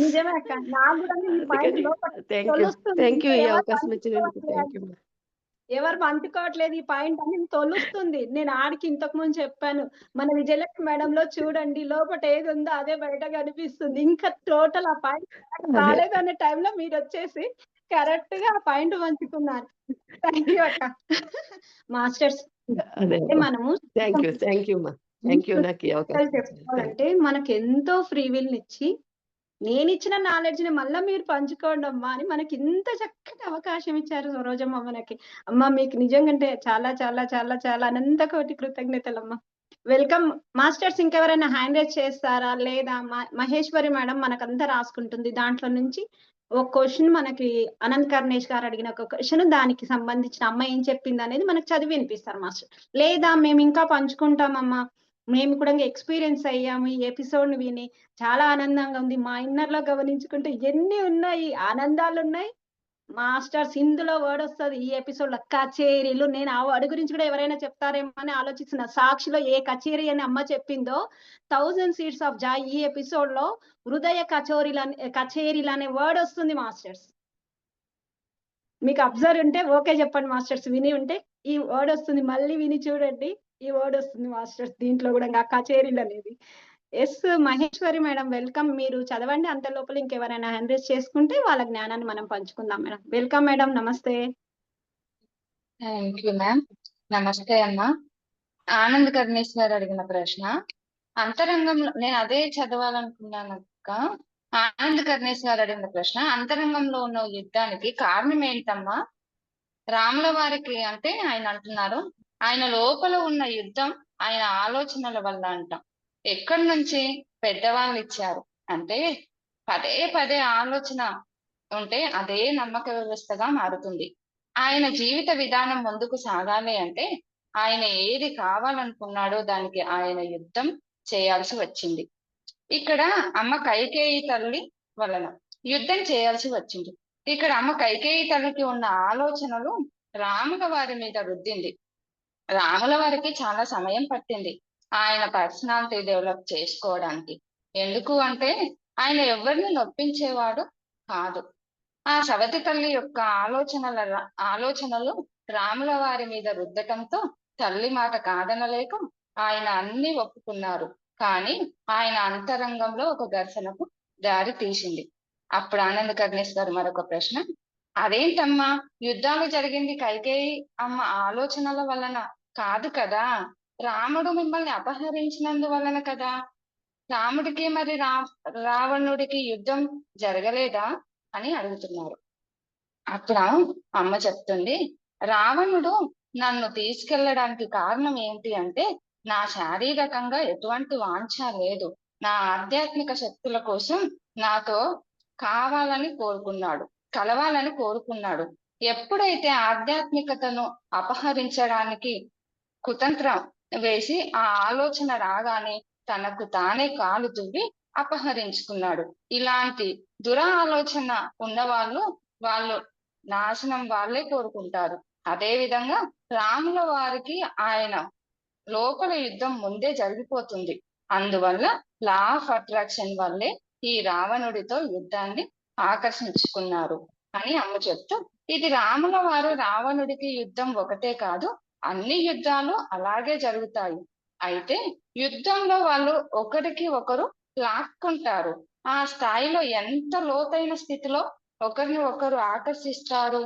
నిజమే అక్క. నాకు కూడా ఈ పాయింట్ అందుకని లోపల థ్యాంక్ యూ తొలుస్తుంది. ఈ ఎవరు అవకాశం ఇచ్చినందుకు థ్యాంక్ యూ. ఎవరు పంచుకోవట్లేదు ఈ పాయింట్ అని తొలుస్తుంది. నేను ఆడికి ఇంతకు ముందు చెప్పాను. మన విజయలక్ష్మి మేడంలో చూడండి లోపట ఏది ఉందో అదే బయట కనిపిస్తుంది. ఇంకా టోటల్ ఆ పాయింట్ అదే. రాలేదు అనే టైంలో మీరు వచ్చేసి కరెక్ట్ గా ఆ పాయింట్ పంచుకున్నారు. థ్యాంక్ యూ అక్క. మాస్టర్స్ అదే అంటే మనము థ్యాంక్ యూ మా. థ్యాంక్ యూ నాకు ఈ అవకాశం ఇచ్చినందుకు. చెప్పుకోవాలంటే మనకి ఎంతో ఫ్రీ విల్ ఇచ్చి నేనిచ్చిన నాలెడ్జ్ ని మళ్ళా మీరు పంచుకోండి అమ్మా అని మనకి ఇంత చక్కటి అవకాశం ఇచ్చారు సరోజమ్మ మనకి. అమ్మ మీకు నిజంగా అంటే చాలా చాలా చాలా చాలా అనంత కోటి కృతజ్ఞతలమ్మా. Welcome masters. ఇంకెవరైనా హ్యాండ్ రైజ్ చేస్తారా లేదా? మహేశ్వరి మేడం మనకంతా రాసుకుంటుంది. దాంట్లో నుంచి ఒక క్వశ్చన్ మనకి అనంత్ కర్ణేష్ గారు అడిగిన ఒక క్వశ్చన్ దానికి సంబంధించిన అమ్మ ఏం చెప్పింది అనేది మనకు చదివి వినిపిస్తారు మాస్టర్. లేదా మేము ఇంకా పంచుకుంటామమ్మా, మేము కూడా ఎక్స్పీరియన్స్ అయ్యాము ఈ ఎపిసోడ్ ని విని చాలా ఆనందంగా ఉంది, మా ఇన్నర్ లో గమనించుకుంటే ఎన్ని ఉన్నాయి ఆనందాలు ఉన్నాయి. మాస్టర్స్ ఇందులో వర్డ్ వస్తుంది ఈ ఎపిసోడ్ లో కచేరీలు. నేను ఆ వర్డ్ గురించి కూడా ఎవరైనా చెప్తారేమో అని ఆలోచిస్తున్నా. సాక్షిలో ఏ కచేరీ అని అమ్మ చెప్పిందో 1000 Seeds of Joy ఈ ఎపిసోడ్ లో హృదయ కచేరీలు అనే వర్డ్ వస్తుంది మాస్టర్స్. మీకు అబ్జర్వ్ ఉంటే ఓకే చెప్పండి మాస్టర్స్. విని ఉంటే ఈ వర్డ్ వస్తుంది, మళ్ళీ విని చూడండి ఈ వర్డ్ వస్తుంది మాస్టర్స్. దీంట్లో కూడా ఇంకా కచేరీలు అనేది. S Maheshwari madam welcome. మీరు చదవండి, అంత లోపల ఇంకెవరైనా హ్యాండ్ రైజ్ చేసుకుంటే వాళ్ళ జ్ఞానాన్ని మనం పంచుకుందాం madam. Welcome madam. Namaste. Thank you ma'am. Namaste అమ్మ. ఆనంద్ కర్ణేష్ గారు అడిగిన ప్రశ్న అంతరంగంలో, నేను అదే చదవాలనుకున్నాను అక్క. ఆనంద్ కర్ణేష్ గారు అడిగిన ప్రశ్న అంతరంగంలో ఉన్న యుద్ధానికి కారణం ఏంటమ్మా? రాముల వారికి అంటే ఆయన అంటున్నారు ఆయన లోపల ఉన్న యుద్ధం ఆయన ఆలోచనల వల్ల అంట. ఎక్కడి నుంచి? పెద్దవాళ్ళు ఇచ్చారు. అంటే పదే పదే ఆలోచన ఉంటే అదే నమ్మక వ్యవస్థగా మారుతుంది. ఆయన జీవిత విధానం ముందుకు సాగాలి అంటే ఆయన ఏది కావాలనుకున్నాడో దానికి ఆయన యుద్ధం చేయాల్సి వచ్చింది. ఇక్కడ అమ్మ కైకేయి తల్లి వలన యుద్ధం చేయాల్సి వచ్చింది. ఇక్కడ అమ్మ కైకేయి తల్లికి ఉన్న ఆలోచనలు రాముల వారి మీద రుద్దింది. రాముల వారికి చాలా సమయం పట్టింది ఆయన పర్సనాలిటీ డెవలప్ చేసుకోవడానికి. ఎందుకు అంటే ఆయన ఎవరిని నొప్పించేవాడు కాదు. ఆ సవతి తల్లి యొక్క ఆలోచనలు రాముల వారి మీద రుద్దటంతో తల్లి మాట కాదనలేక ఆయన అన్ని ఒప్పుకున్నారు. కానీ ఆయన అంతరంగంలో ఒక ఘర్షణకు దారి తీసింది. అప్పుడు ఆనంద్ కర్ణేష్ గారు మరొక ప్రశ్న, అదేంటమ్మా యుద్ధాలు జరిగింది కైకేయి అమ్మ ఆలోచనల వలన కాదు కదా, రాముడు మిమ్మల్ని అపహరించినందువలన కదా, రాముడికి మరి రావణుడికి యుద్ధం జరగలేదా అని అడుగుతున్నారు. అప్పుడు అమ్మ చెప్తుంది, రావణుడు నన్ను తీసుకెళ్లడానికి కారణం ఏంటి అంటే నా శారీరకంగా ఎటువంటి వాంఛ లేదు, నా ఆధ్యాత్మిక శక్తుల కోసం నాతో కావాలని కోరుకున్నాడు, కలవాలని కోరుకున్నాడు. ఎప్పుడైతే ఆధ్యాత్మికతను అపహరించడానికి కుతంత్రం వేసి ఆ ఆలోచన రాగానే తనకు తానే కాలు దువ్వి అపహరించుకున్నాడు. ఇలాంటి ఆలోచన ఉన్న వాళ్ళు నాశనం వాళ్ళే కోరుకుంటారు. అదే విధంగా రాముల వారికి ఆయన లోపల యుద్ధం ముందే జరిగిపోతుంది. అందువల్ల లా ఆఫ్ అట్రాక్షన్ వల్లే ఈ రావణుడితో యుద్ధాన్ని ఆకర్షించుకున్నారు అని అమ్మ చెప్తూ, ఇది రాముల వారు రావణుడికి యుద్ధం ఒకటే కాదు, అన్ని యుద్ధాలు అలాగే జరుగుతాయి. అయితే యుద్ధంలో వాళ్ళు ఒకరికి ఒకరు లాక్కుంటారు. ఆ స్థాయిలో ఎంత లోతైన స్థితిలో ఒకరిని ఒకరు ఆకర్షిస్తారు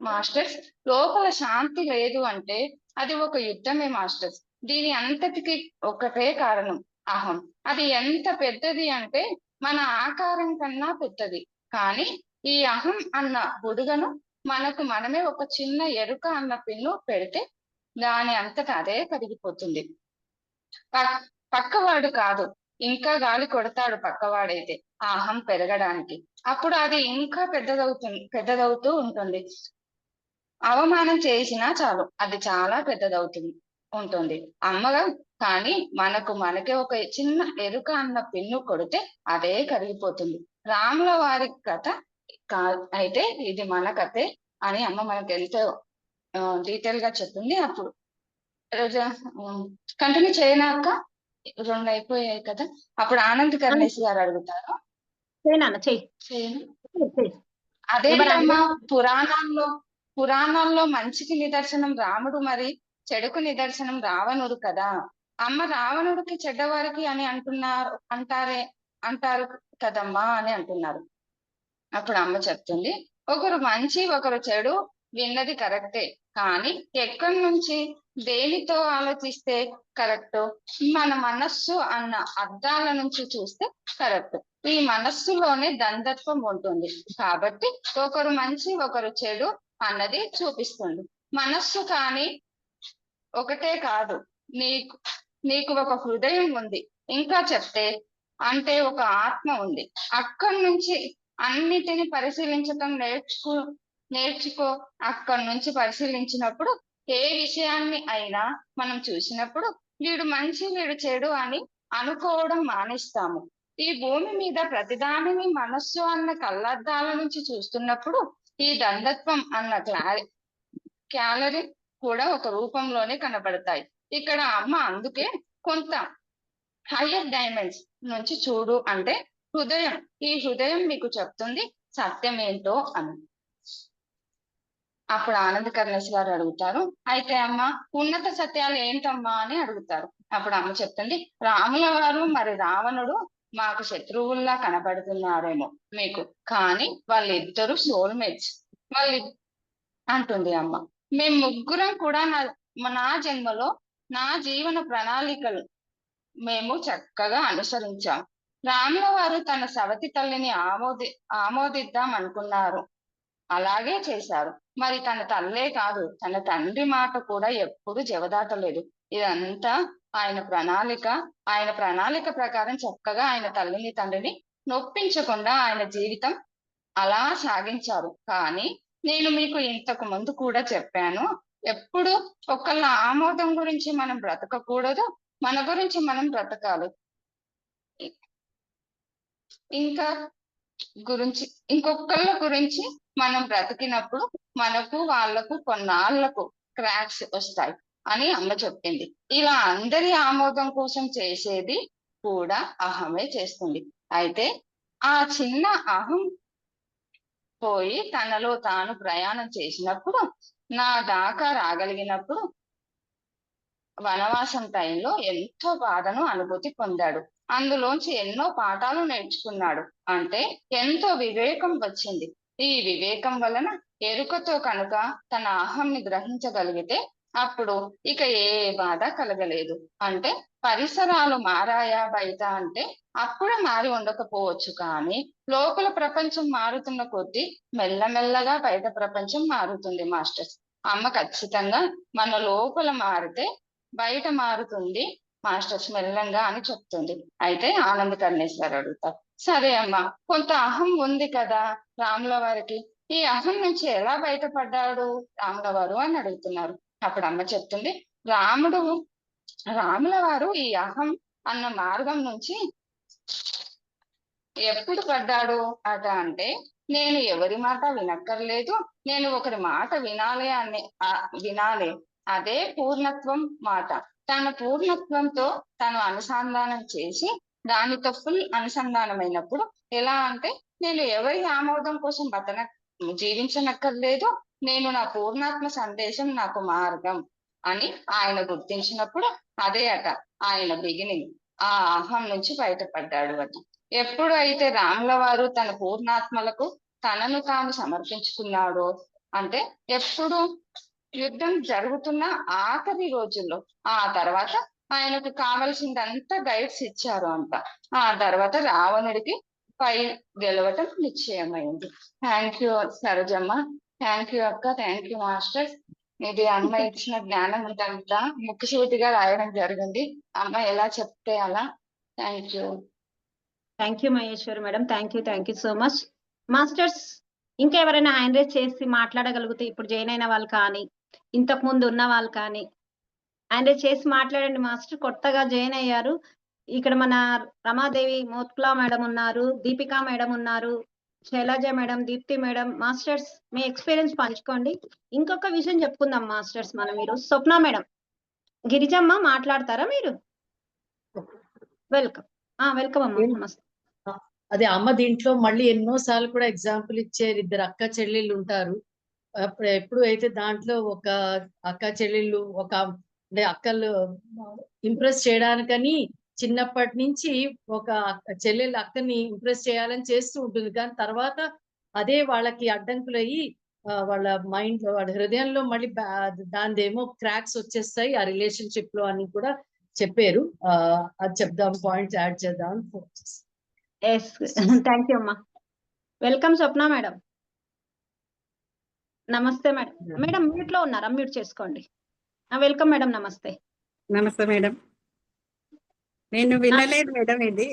మాస్టర్స్. లోపల శాంతి లేదు అంటే అది ఒక యుద్ధమే మాస్టర్స్. దీని అంతటికి ఒకటే కారణం అహం. అది ఎంత పెద్దది అంటే మన ఆకారం కన్నా పెద్దది. కానీ ఈ అహం అన్న బుడుగను మనకు మనమే ఒక చిన్న ఎరుక అన్న పిన్ను పెడితే దాని అంతటా అదే కరిగిపోతుంది. పక్కవాడు కాదు, ఇంకా గాలి కొడతాడు పక్కవాడైతే ఆ అహం పెరగడానికి. అప్పుడు అది ఇంకా పెద్దదవుతూ ఉంటుంది. అవమానం చేసినా చాలు అది చాలా పెద్దదవుతుంది ఉంటుంది అమ్మగా. కానీ మనకే ఒక చిన్న ఎరుక అన్న పిన్ను కొడితే అదే కరిగిపోతుంది. రాముల వారి కథ అయితే ఇది మన కథే అని అమ్మ మనకు ఎంతో డీటెయిల్ గా చెప్తుంది. అప్పుడు కంటిన్యూ చేయనాక 2 అయిపోయాయి కదా. అప్పుడు ఆనంద్ కర్ణేశ్ గారు అడుగుతారు. అదేంటమ్మా, పురాణాల్లో మంచికి నిదర్శనం రాముడు, మరి చెడుకు నిదర్శనం రావణుడు కదా. అమ్మ రావణుడికి చెడ్డవారికి అని అంటారు కదమ్మా అని అంటున్నారు. అప్పుడు అమ్మ చెప్తుంది, ఒకరు మంచి ఒకరు చెడు విన్నది కరెక్టే, కానీ ఎక్కడి నుంచి దేనితో ఆలోచిస్తే కరెక్ట్, మన మనస్సు అన్న అర్థాల నుంచి చూస్తే కరెక్ట్. ఈ మనస్సులోనే ద్వంద్వత్వం ఉంటుంది కాబట్టి ఒకరు మంచి ఒకరు చెడు అన్నది చూపిస్తుంది. మనస్సు కానీ ఒకటే కాదు, నీకు ఒక హృదయం ఉంది, ఇంకా చెప్తే అంటే ఒక ఆత్మ ఉంది. అక్కడి నుంచి అన్నిటిని పరిశీలించటం నేర్చుకో. అక్కడి నుంచి పరిశీలించినప్పుడు ఏ విషయాన్ని అయినా మనం చూసినప్పుడు వీడు మంచి వీడు చెడు అని అనుకోవడం మానేస్తాము. ఈ భూమి మీద ప్రతిదానిని మనస్సు అన్న కళ్ళద్దాల నుంచి చూస్తున్నప్పుడు ఈ ద్వంద్వత్వం అన్న క్యాలరీ కూడా ఒక రూపంలోనే కనబడతాయి. ఇక్కడ అమ్మ అందుకే కొంత హయ్యర్ డైమెన్షన్స్ నుంచి చూడు అంటే హృదయం, ఈ హృదయం మీకు చెప్తుంది సత్యం ఏంటో అని. అప్పుడు ఆనంద్ కర్ణేశ్ గారు అడుగుతారు, అయితే అమ్మ ఉన్నత సత్యాలు ఏంటమ్మా అని అడుగుతారు. అప్పుడు అమ్మ చెప్తుంది, రాముల వారు మరి రావణుడు మాకు శత్రువుల్లా కనబడుతున్నారేమో మీకు, కానీ వాళ్ళిద్దరూ సోల్మేట్స్ అంటుంది అమ్మ. మేము ముగ్గురం కూడా నా జన్మలో నా జీవన ప్రణాళికలు మేము చక్కగా అనుసరించాం. రాముల వారు తన సవతి తల్లిని ఆమోదిద్దాం అనుకున్నారు, అలాగే చేశారు. మరి తన తల్లే కాదు, తన తండ్రి మాట కూడా ఎప్పుడు జవదాటలేదు. ఇదంతా ఆయన ప్రణాళిక ప్రకారం చక్కగా ఆయన తల్లిని తండ్రిని నొప్పించకుండా ఆయన జీవితం అలా సాగించారు. కానీ నేను మీకు ఇంతకు ముందు కూడా చెప్పాను, ఎప్పుడు ఒకళ్ళ ఆమోదం గురించి మనం బ్రతకకూడదు, మన గురించి మనం బ్రతకాలి. ఇంకొకళ్ళ గురించి మనం బ్రతికినప్పుడు మనకు వాళ్లకు కొన్నాళ్లకు క్రాక్స్ వస్తాయి అని అమ్మ చెప్పింది. ఇలా అందరి ఆమోదం కోసం చేసేది కూడా అహమే చేస్తుంది. అయితే ఆ చిన్న అహం పోయి తనలో తాను ప్రయాణం చేసినప్పుడు, నా దాకా రాగలిగినప్పుడు వనవాసం టైంలో ఎంతో బాధను అనుభూతి పొందాడు. అందులోంచి ఎన్నో పాఠాలు నేర్చుకున్నాడు. అంటే ఎంతో వివేకం వచ్చింది. ఈ వివేకం వలన ఎరుకతో కనుక తన అహంని గ్రహించగలిగితే అప్పుడు ఇక ఏ బాధ కలగలేదు. అంటే పరిసరాలు మారాయా బయట అంటే అప్పుడే మారి ఉండకపోవచ్చు, కానీ లోపల ప్రపంచం మారుతున్న కొద్దీ మెల్లమెల్లగా బయట ప్రపంచం మారుతుంది మాస్టర్స్. అమ్మ ఖచ్చితంగా మన లోపల మారితే బయట మారుతుంది మాస్టర్స్ మెల్లంగా అని చెప్తుంది. అయితే ఆనంద్ కర్ణేశ్ గారు అడుగుతారు, సరే అమ్మా, కొంత అహం ఉంది కదా రాముల వారికి, ఈ అహం నుంచి ఎలా బయటపడ్డాడు రాముల వారు అని అడుగుతున్నారు. అప్పుడు అమ్మ చెప్తుంది, రాముల వారు ఈ అహం అన్న మార్గం నుంచి ఎప్పుడు పడ్డాడు అట అంటే, నేను ఎవరి మాట వినక్కర్లేదు, నేను ఒకరి మాట వినాలి, అదే పూర్ణత్వం మాట. తన పూర్ణత్వంతో తను అనుసంధానం చేసి దానితో ఫుల్ అనుసంధానమైనప్పుడు ఎలా అంటే, నేను ఎవరి ఆమోదం కోసం జీవించనక్కర్లేదు, నేను నా పూర్ణాత్మ సందేశం నాకు మార్గం అని ఆయన గుర్తించినప్పుడు అదే అట ఆయన బిగినింగ్. ఆ అహం నుంచి బయటపడ్డాడు అట. ఎప్పుడు అయితే రాముల వారు తన పూర్ణాత్మలకు తనను తాను సమర్పించుకున్నాడో అంటే ఎప్పుడు యుద్ధం జరుగుతున్న ఆఖరి రోజుల్లో, ఆ తర్వాత ఆయనకు కావలసిందంతా గైడ్స్ ఇచ్చారు అంట. ఆ తర్వాత రావణుడికి పై గెలవటం నిశ్చయమైంది. Thank you Sarojamma, thank you అక్క, థ్యాంక్ యూ మాస్టర్. ఇది అమ్మ ఇచ్చిన జ్ఞానం అంతా ముక్కుసూటిగా రాయడం జరిగింది, అమ్మ ఎలా చెప్తే అలా. Thank you Maheshwari madam, thank you so much. Masters ఇంకా ఎవరైనా హ్యాండ్ రైజ్ చేసి మాట్లాడగలిగితే ఇప్పుడు జాయిన్ అయిన వాళ్ళు కానీ, ఇంతకు ముందు ఉన్న వాళ్ళు కానీ హ్యాండ్ రైజ్ చేసి మాట్లాడండి మాస్టర్. కొత్తగా జాయిన్ అయ్యారు. ఇక్కడ మన రమాదేవి మోత్కులా మేడం ఉన్నారు, దీపికా మేడం ఉన్నారు, Sailaja madam, Deepti madam. Masters మీ ఎక్స్పీరియన్స్ పంచుకోండి. ఇంకొక విషయం చెప్పుకుందాం మాస్టర్స్ మనం ఈరోజు. స్వప్న మేడం, గిరిజమ్మ మాట్లాడతారా మీరు? వెల్కమ్. వెల్కమ్ అమ్మా. నమస్తే. అదే అమ్మ దీంట్లో మళ్ళీ ఎన్నో సార్లు కూడా ఎగ్జాంపుల్ ఇచ్చారు. ఇద్దరు అక్క చెల్లెళ్ళు ఉంటారు. అప్పుడు ఎప్పుడు అయితే దాంట్లో ఒక అక్క చెల్లెళ్ళు ఒక అంటే అక్కలు ఇంప్రెస్ చేయడానికని చిన్నప్పటి నుంచి ఒక చెల్లెళ్ళు అక్కని ఇంప్రెస్ చేయాలని చేస్తూ ఉంటుంది. కానీ తర్వాత అదే వాళ్ళకి అడ్డంకులయ్యి వాళ్ళ మైండ్ లో వాళ్ళ హృదయంలో మళ్ళీ దానిదేమో క్రాక్స్ వచ్చేస్తాయి ఆ రిలేషన్షిప్ లో అని కూడా చెప్పారు. అది చెప్దాం, పాయింట్స్ యాడ్ చేద్దాం. ఎస్, థ్యాంక్ యూ అమ్మా. వెల్కమ్ స్వప్న మేడం. నమస్తే మేడం. మేడం మ్యూట్ లో ఉన్నారా? మ్యూట్ చేసుకోండి. Welcome madam. నమస్తే. నమస్తే మేడం. నేను వినలేదు మేడం ఇది.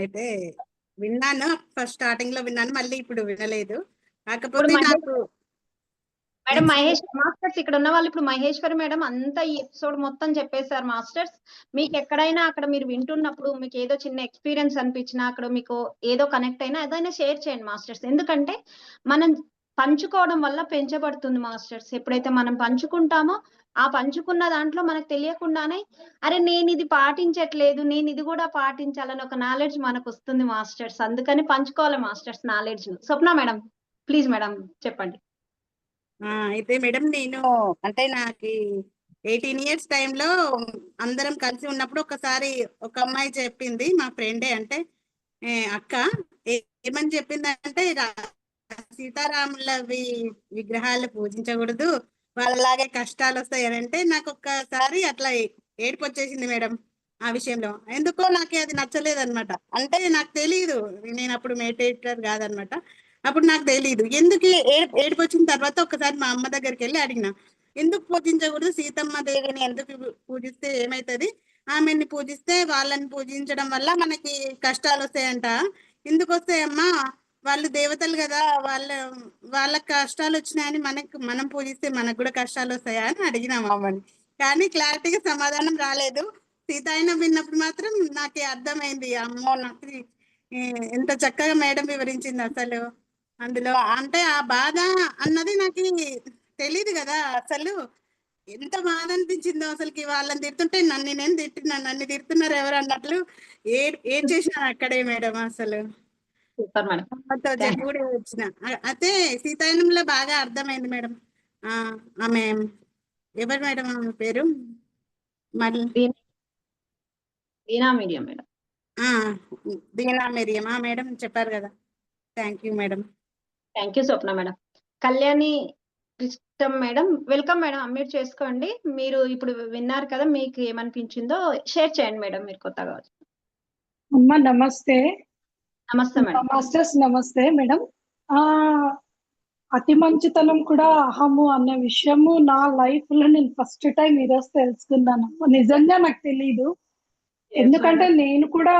అయితే విన్నాను, ఫస్ట్ స్టార్టింగ్ లో విన్నాను, మళ్ళీ ఇప్పుడు వినలేదు. కాకపోతే నాకు మేడం మహేష్ మాస్టర్స్ ఇక్కడ ఉన్న వాళ్ళు ఇప్పుడు మహేశ్వరి మేడం అంతా ఈ ఎపిసోడ్ మొత్తం చెప్పేశారు మాస్టర్స్. మీకు ఎక్కడైనా అక్కడ మీరు వింటున్నప్పుడు మీకు ఏదో చిన్న ఎక్స్పీరియన్స్ అనిపించినా, అక్కడ మీకు ఏదో కనెక్ట్ అయినా ఏదైనా షేర్ చేయండి మాస్టర్స్. ఎందుకంటే మనం పంచుకోవడం వల్ల పెంచబడుతుంది మాస్టర్స్. ఎప్పుడైతే మనం పంచుకుంటామో ఆ పంచుకున్న దాంట్లో మనకు తెలియకుండానే అరే నేను ఇది పాటించట్లేదు, నేను ఇది కూడా పాటించాలని ఒక నాలెడ్జ్ మనకు వస్తుంది మాస్టర్స్. అందుకని పంచుకోవాలి masters knowledge. Swapna madam please madam చెప్పండి. అయితే మేడం నేను అంటే నాకు 18 ఇయర్స్ టైంలో అందరం కలిసి ఉన్నప్పుడు ఒకసారి ఒక అమ్మాయి చెప్పింది, మా ఫ్రెండే, అంటే అక్క ఏమని చెప్పిందంటే సీతారాముల విగ్రహాలు పూజించకూడదు, వాళ్ళలాగే కష్టాలు వస్తాయి అని అంటే నాకు ఒక్కసారి అట్లా ఏడుపు వచ్చేసింది మేడం. ఆ విషయంలో ఎందుకో నాకు అది నచ్చలేదు అనమాట. అంటే నాకు తెలియదు, నేను అప్పుడు మెడిటేటర్ కాదనమాట. అప్పుడు నాకు తెలియదు ఎందుకు ఏడుపు వచ్చిన తర్వాత ఒకసారి మా అమ్మ దగ్గరికి వెళ్ళి అడిగిన, ఎందుకు పూజించకూడదు, సీతమ్మ దేవిని ఎందుకు పూజిస్తే ఏమవుతుంది, ఆమెని పూజిస్తే వాళ్ళని పూజించడం వల్ల మనకి కష్టాలు వస్తాయంట, ఎందుకు వస్తాయమ్మా, వాళ్ళు దేవతలు కదా, వాళ్ళకి కష్టాలు వచ్చినాయని మనం పూజిస్తే మనకు కూడా కష్టాలు వస్తాయా అని అడిగినాం అమ్మని. కానీ క్లారిటీగా సమాధానం రాలేదు. సీతాయనం విన్నప్పుడు మాత్రం నాకు అర్థమైంది. అమ్మో, నాకు ఎంత చక్కగా మేడం వివరించింది అసలు. అందులో అంటే ఆ బాధ అన్నది నాకు తెలియదు కదా, అసలు ఎంత బాధ అనిపించిందో అసలుకి. వాళ్ళని తిడుతుంటే నేను తిట్టినా, నన్ను తిడుతున్నారు ఎవరు అన్నట్లు ఏం చేసినా అక్కడే మేడం. అసలు కూడా వచ్చిన అయితే సీతాయనంలో బాగా అర్థమైంది మేడం. ఆమె ఎవరు మేడం, ఆమె పేరు మళ్ళీ దీనా మీడియం మేడం. దీనా మీడియం మేడం చెప్పారు కదా. Thank you madam. Thank you Swapna madam. Kalyani Krishna madam welcome madam. Unmute చేసుకోండి. మీరు ఇప్పుడు విన్నారు కదా, మీకు ఏమనిపించిందో షేర్ చేయండి మేడం. మీరు కొత్తగా అమ్మా నమస్తే. నమస్తే మేడం. మాస్టర్స్ నమస్తే మేడం. అతి మంచితనం కూడా అహము అన్న విషయము నా లైఫ్ లో నేను ఫస్ట్ టైం ఈరోజు తెలుసుకున్నాను. నిజంగా నాకు తెలీదు. ఎందుకంటే నేను కూడా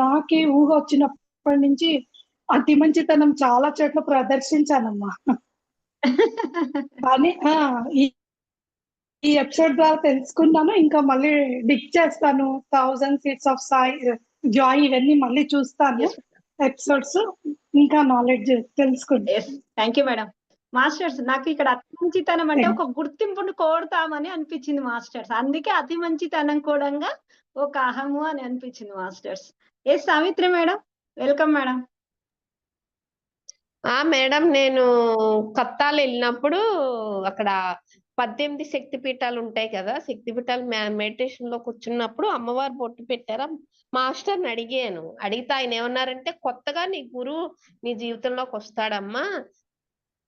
నాకే ఊహ వచ్చినప్పటి నుంచి అతి మంచితనం చాలా చోట్ల ప్రదర్శించానమ్మా. కానీ ఈ ఎపిసోడ్ ద్వారా తెలుసుకున్నాను. ఇంకా మళ్ళీ డిక్ చేస్తాను. 1000 Seeds of Joy ఇవన్నీ మళ్ళీ చూస్తాను ఎపిసోడ్స్, ఇంకా నాలెడ్జ్ తెలుసుకుంటాను. Thank you madam. మాస్టర్స్ నాకు ఇక్కడ అతి మంచితనం అంటే ఒక గుర్తింపును కోరుతామని అనిపించింది మాస్టర్స్. అందుకే అతి మంచితనం కూడా ఒక అహము అని అనిపించింది masters. Savitri madam welcome madam. Madam నేను కత్తాలు వెళ్ళినప్పుడు అక్కడ 18 శక్తి పీఠాలు ఉంటాయి కదా, శక్తి పీఠాలు మెడిటేషన్ లో కూర్చున్నప్పుడు అమ్మవారు బొట్టు పెట్టారా, మాస్టర్ని అడిగాను. అడిగితే ఆయన ఏమన్నారంటే కొత్తగా నీ గురువు నీ జీవితంలోకి వస్తాడమ్మా,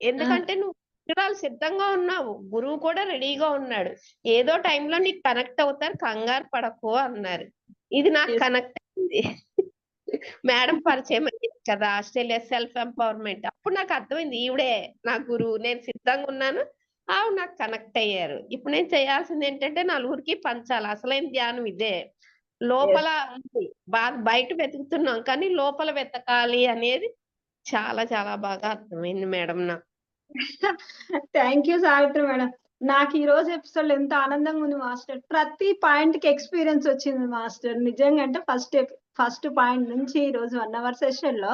ఎందుకంటే నువ్వు సిద్ధంగా ఉన్నావు, గురువు కూడా రెడీగా ఉన్నాడు, ఏదో టైంలో నీకు కనెక్ట్ అవుతారు, కంగారు పడకు అన్నారు. ఇది నాకు కనెక్ట్ అయింది. మేడం పరిచయం అయింది కదా, ఆస్ట్రేలియా సెల్ఫ్ ఎంపవర్మెంట్. అప్పుడు నాకు అర్థమైంది ఈవిడే నా గురువు, నేను సిద్ధంగా ఉన్నాను, నాకు కనెక్ట్ అయ్యారు. ఇప్పుడు నేను చేయాల్సింది ఏంటంటే నలుగురికి పంచాలి. అసలైన ధ్యానం ఇదే. లోపల బయట వెతుకుతున్నాం కానీ లోపల వెతకాలి అనేది చాలా చాలా బాగా అర్థమైంది మేడం నాకు. Thank you Savitri madam. నాకు ఈ రోజు ఎపిసోడ్ ఎంత ఆనందంగా ఉంది మాస్టర్. ప్రతి పాయింట్ కి ఎక్స్పీరియన్స్ వచ్చింది మాస్టర్. నిజంగా అంటే ఫస్ట్ పాయింట్ నుంచి ఈ రోజు 1 అవర్ సెషన్ లో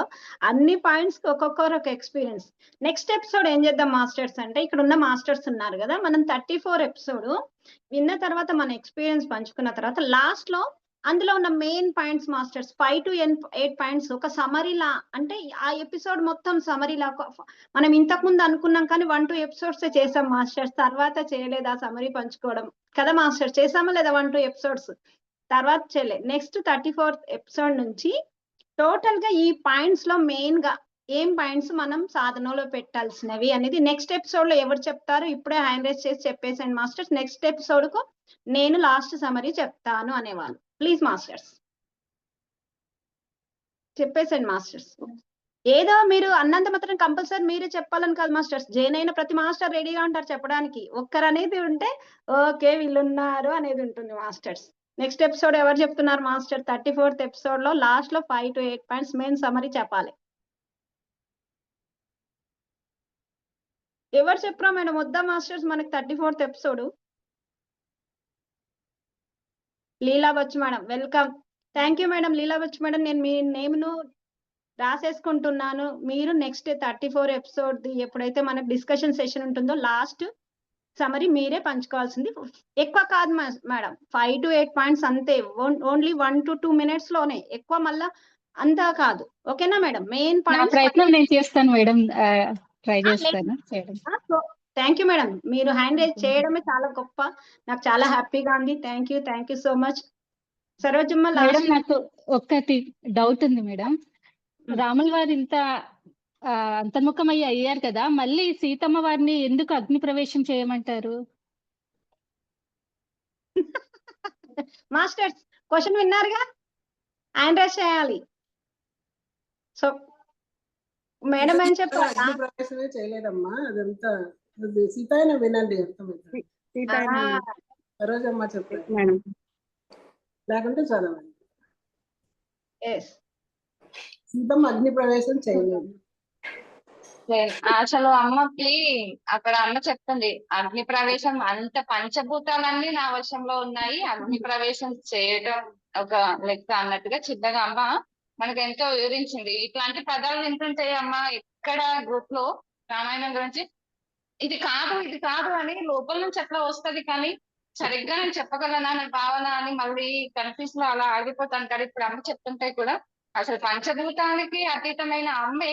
అన్ని పాయింట్స్ కి ఒక్కొక్కరు ఒక ఎక్స్పీరియన్స్. నెక్స్ట్ ఎపిసోడ్ ఏం చేద్దాం మాస్టర్స్ అంటే, ఇక్కడ ఉన్న మాస్టర్స్ ఉన్నారు కదా, మనం 34 ఎపిసోడ్ విన్న తర్వాత మన ఎక్స్పీరియన్స్ పంచుకున్న తర్వాత లాస్ట్ లో అందులో ఉన్న main points masters 5 to 8 points ఒక సమరీ లా, అంటే ఆ ఎపిసోడ్ మొత్తం సమరీ లా మనం ఇంతకు ముందు అనుకున్నాం కానీ 1-2 ఎపిసోడ్స్ చేసాం మాస్టర్స్, తర్వాత చేయలేదు ఆ సమరీ పంచుకోవడం కదా మాస్టర్. చేసామా లేదా 1-2 ఎపిసోడ్స్, తర్వాత చేయలేదు. నెక్స్ట్ 34th ఎపిసోడ్ నుంచి టోటల్ గా ఈ పాయింట్స్ లో మెయిన్ గా ఏం పాయింట్స్ మనం సాధనలో పెట్టాల్సినవి అనేది నెక్స్ట్ ఎపిసోడ్ లో ఎవరు చెప్తారు, ఇప్పుడే హ్యాండ్ రైజ్ చేసి చెప్పేసాను మాస్టర్స్. నెక్స్ట్ ఎపిసోడ్ కు నేను లాస్ట్ సమరీ చెప్తాను అనేవాళ్ళు. ప్లీజ్ మాస్టర్స్ చెప్పేసండి మాస్టర్స్. ఏదో మీరు అన్నంత మాత్రం కంపల్సరీ మీరే చెప్పాలని కాదు మాస్టర్స్. జైన్ అయిన ప్రతి మాస్టర్ రెడీగా ఉంటారు చెప్పడానికి. ఒక్కరు అనేది ఉంటే ఓకే వీళ్ళు ఉన్నారు అనేది ఉంటుంది మాస్టర్స్. నెక్స్ట్ ఎపిసోడ్ ఎవరు చెప్తున్నారు మాస్టర్? 34th ఎపిసోడ్ లో లాస్ట్ లో 5 to 8 పాయింట్స్ మెయిన్ సమరీ చెప్పాలి. ఎవరు చెప్పరా మేడం? వద్దా మాస్టర్స్ మనకి 34th episode? Leela Bachchu madam welcome. Thank you madam. Leela Bachchu madam, నేను మీ నేమ్ ను రాసేసుకుంటున్నాను. మీరు నెక్స్ట్ 34 ఎపిసోడ్ ఎప్పుడైతే మనకు డిస్కషన్ సెషన్ ఉంటుందో లాస్ట్ సమరీ మీరే పంచుకోవాల్సింది. ఎక్కువ కాదు మేడం, 5 to 8 పాయింట్స్ అంతే. ఓన్లీ 1 to 2 minutes లోనే, ఎక్కువ మళ్ళా అంతా కాదు. ఓకేనా మేడం? మెయిన్ నా పాయింట్స్ ప్రయత్నం నేను చేస్తాను మేడం. ట్రై చేస్తాను చేయడం. Thank you madam. మీరు హ్యాండ్ రైజ్ చేయడమే చాలా గొప్ప, నాకు చాలా హ్యాపీగా ఉంది. Thank you so much. Sarojamma madam last. నాకు ఒక్కటి డౌట్ ఉంది మేడం. రాముల వారు ఇంత అంతర్ముఖమయ్యి అయ్యారు కదా, మళ్ళీ సీతమ్మ వారిని ఎందుకు అగ్ని ప్రవేశం చేయమంటారు? మాస్టర్స్ క్వశ్చన్ విన్నారుగా, హ్యాండ్ రైజ్ చేయాలి. సో మేడం ఏం చెప్పారా? అగ్ని ప్రవేశమే చేయలేదమ్మా, అదంతా సీతాయన వినండి అర్థమవుతుంది. సరోజమ్మ చెప్పారు మేడం, లేకుంటే చదవండి. సీతమ్మ అగ్ని ప్రవేశం చేయలేదు. అసలు అమ్మకి అక్కడ అమ్మ చెప్తుంది, అగ్ని ప్రవేశం అంత పంచభూతాలన్నీ నా వశంలో ఉన్నాయి, అగ్ని ప్రవేశం చేయడం ఒక లెక్క అన్నట్టుగా చిన్నగా అమ్మ మనకు ఎంతో వివరించింది. ఇట్లాంటి పదాలు వింటుంటే అమ్మ ఎక్కడ గ్రూప్ లో రామాయణం గురించి ఇది కాదు అని లోపల నుంచి ఎట్లా వస్తుంది, కానీ సరిగ్గా నేను చెప్పగలనా అనే భావన అని మళ్ళీ కన్ఫ్యూజ్ లో అలా ఆగిపోతుంటారు. ఇప్పుడు అమ్మ చెప్తుంటే కూడా అసలు పంచభూతానికి అతీతమైన అమ్మే